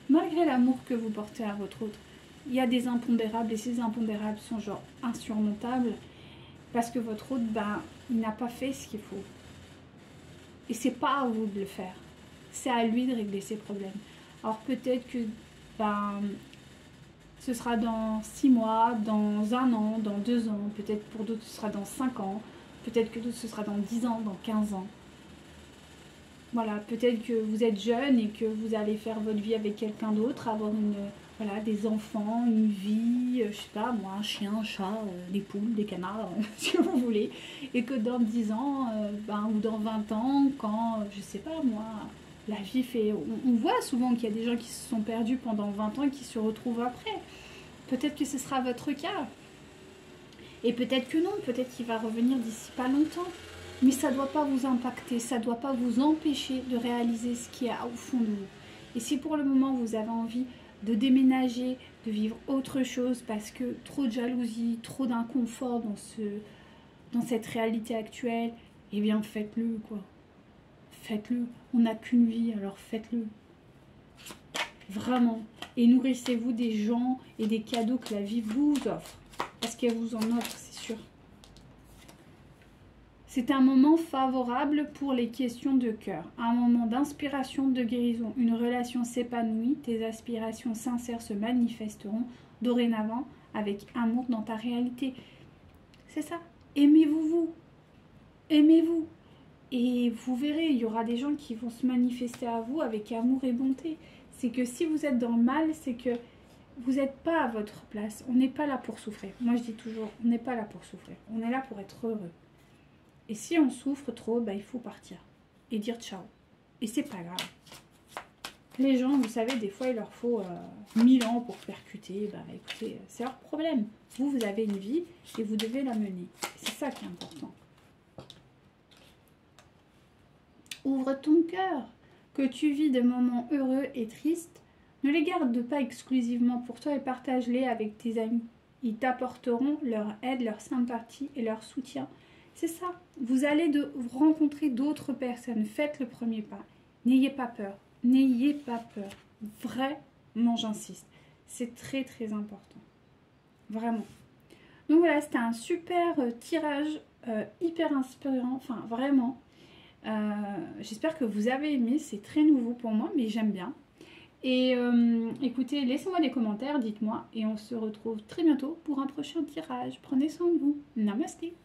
malgré l'amour que vous portez à votre autre, il y a des impondérables et ces impondérables sont genre insurmontables parce que votre autre, ben, il n'a pas fait ce qu'il faut. Et c'est pas à vous de le faire, c'est à lui de régler ses problèmes. Alors peut-être que ben, ce sera dans 6 mois, dans 1 an, dans 2 ans, peut-être pour d'autres ce sera dans 5 ans, peut-être que d'autres ce sera dans 10 ans, dans 15 ans. Voilà, peut-être que vous êtes jeune et que vous allez faire votre vie avec quelqu'un d'autre, avoir voilà, des enfants, une vie, je sais pas moi, un chien, un chat, des poules, des canards, si vous voulez. Et que dans 10 ans, ben, ou dans 20 ans, quand, je sais pas moi, la vie fait... On voit souvent qu'il y a des gens qui se sont perdus pendant 20 ans et qui se retrouvent après. Peut-être que ce sera votre cas. Et peut-être que non, peut-être qu'il va revenir d'ici pas longtemps. mais ça ne doit pas vous impacter, ça ne doit pas vous empêcher de réaliser ce qu'il y a au fond de vous. Et si pour le moment vous avez envie de déménager, de vivre autre chose parce que trop de jalousie, trop d'inconfort dans cette réalité actuelle, eh bien faites-le quoi. Faites-le. On n'a qu'une vie, alors faites-le. Vraiment. Et nourrissez-vous des gens et des cadeaux que la vie vous offre. Parce qu'elle vous en offre, c'est sûr. C'est un moment favorable pour les questions de cœur. Un moment d'inspiration, de guérison. Une relation s'épanouit. Tes aspirations sincères se manifesteront dorénavant avec amour dans ta réalité. C'est ça. Aimez-vous, vous. Aimez-vous. Et vous verrez, il y aura des gens qui vont se manifester à vous avec amour et bonté. C'est que si vous êtes dans le mal, c'est que vous n'êtes pas à votre place. On n'est pas là pour souffrir. Moi, je dis toujours, on n'est pas là pour souffrir. On est là pour être heureux. Et si on souffre trop, bah, il faut partir et dire ciao. Et c'est pas grave. Les gens, vous savez, des fois, il leur faut 1000 ans pour percuter. Bah, écoutez, c'est leur problème. Vous, vous avez une vie et vous devez la mener. C'est ça qui est important. Ouvre ton cœur. Que tu vis des moments heureux et tristes, ne les garde pas exclusivement pour toi et partage-les avec tes amis. Ils t'apporteront leur aide, leur sympathie et leur soutien. C'est ça. Vous allez rencontrer d'autres personnes. Faites le premier pas. N'ayez pas peur. N'ayez pas peur. Vraiment, j'insiste. C'est très très important. Vraiment. Donc voilà, c'était un super tirage, hyper inspirant. Enfin, vraiment. J'espère que vous avez aimé, c'est très nouveau pour moi, mais j'aime bien. Et écoutez, laissez-moi des commentaires, dites-moi, et on se retrouve très bientôt pour un prochain tirage. Prenez soin de vous. Namasté.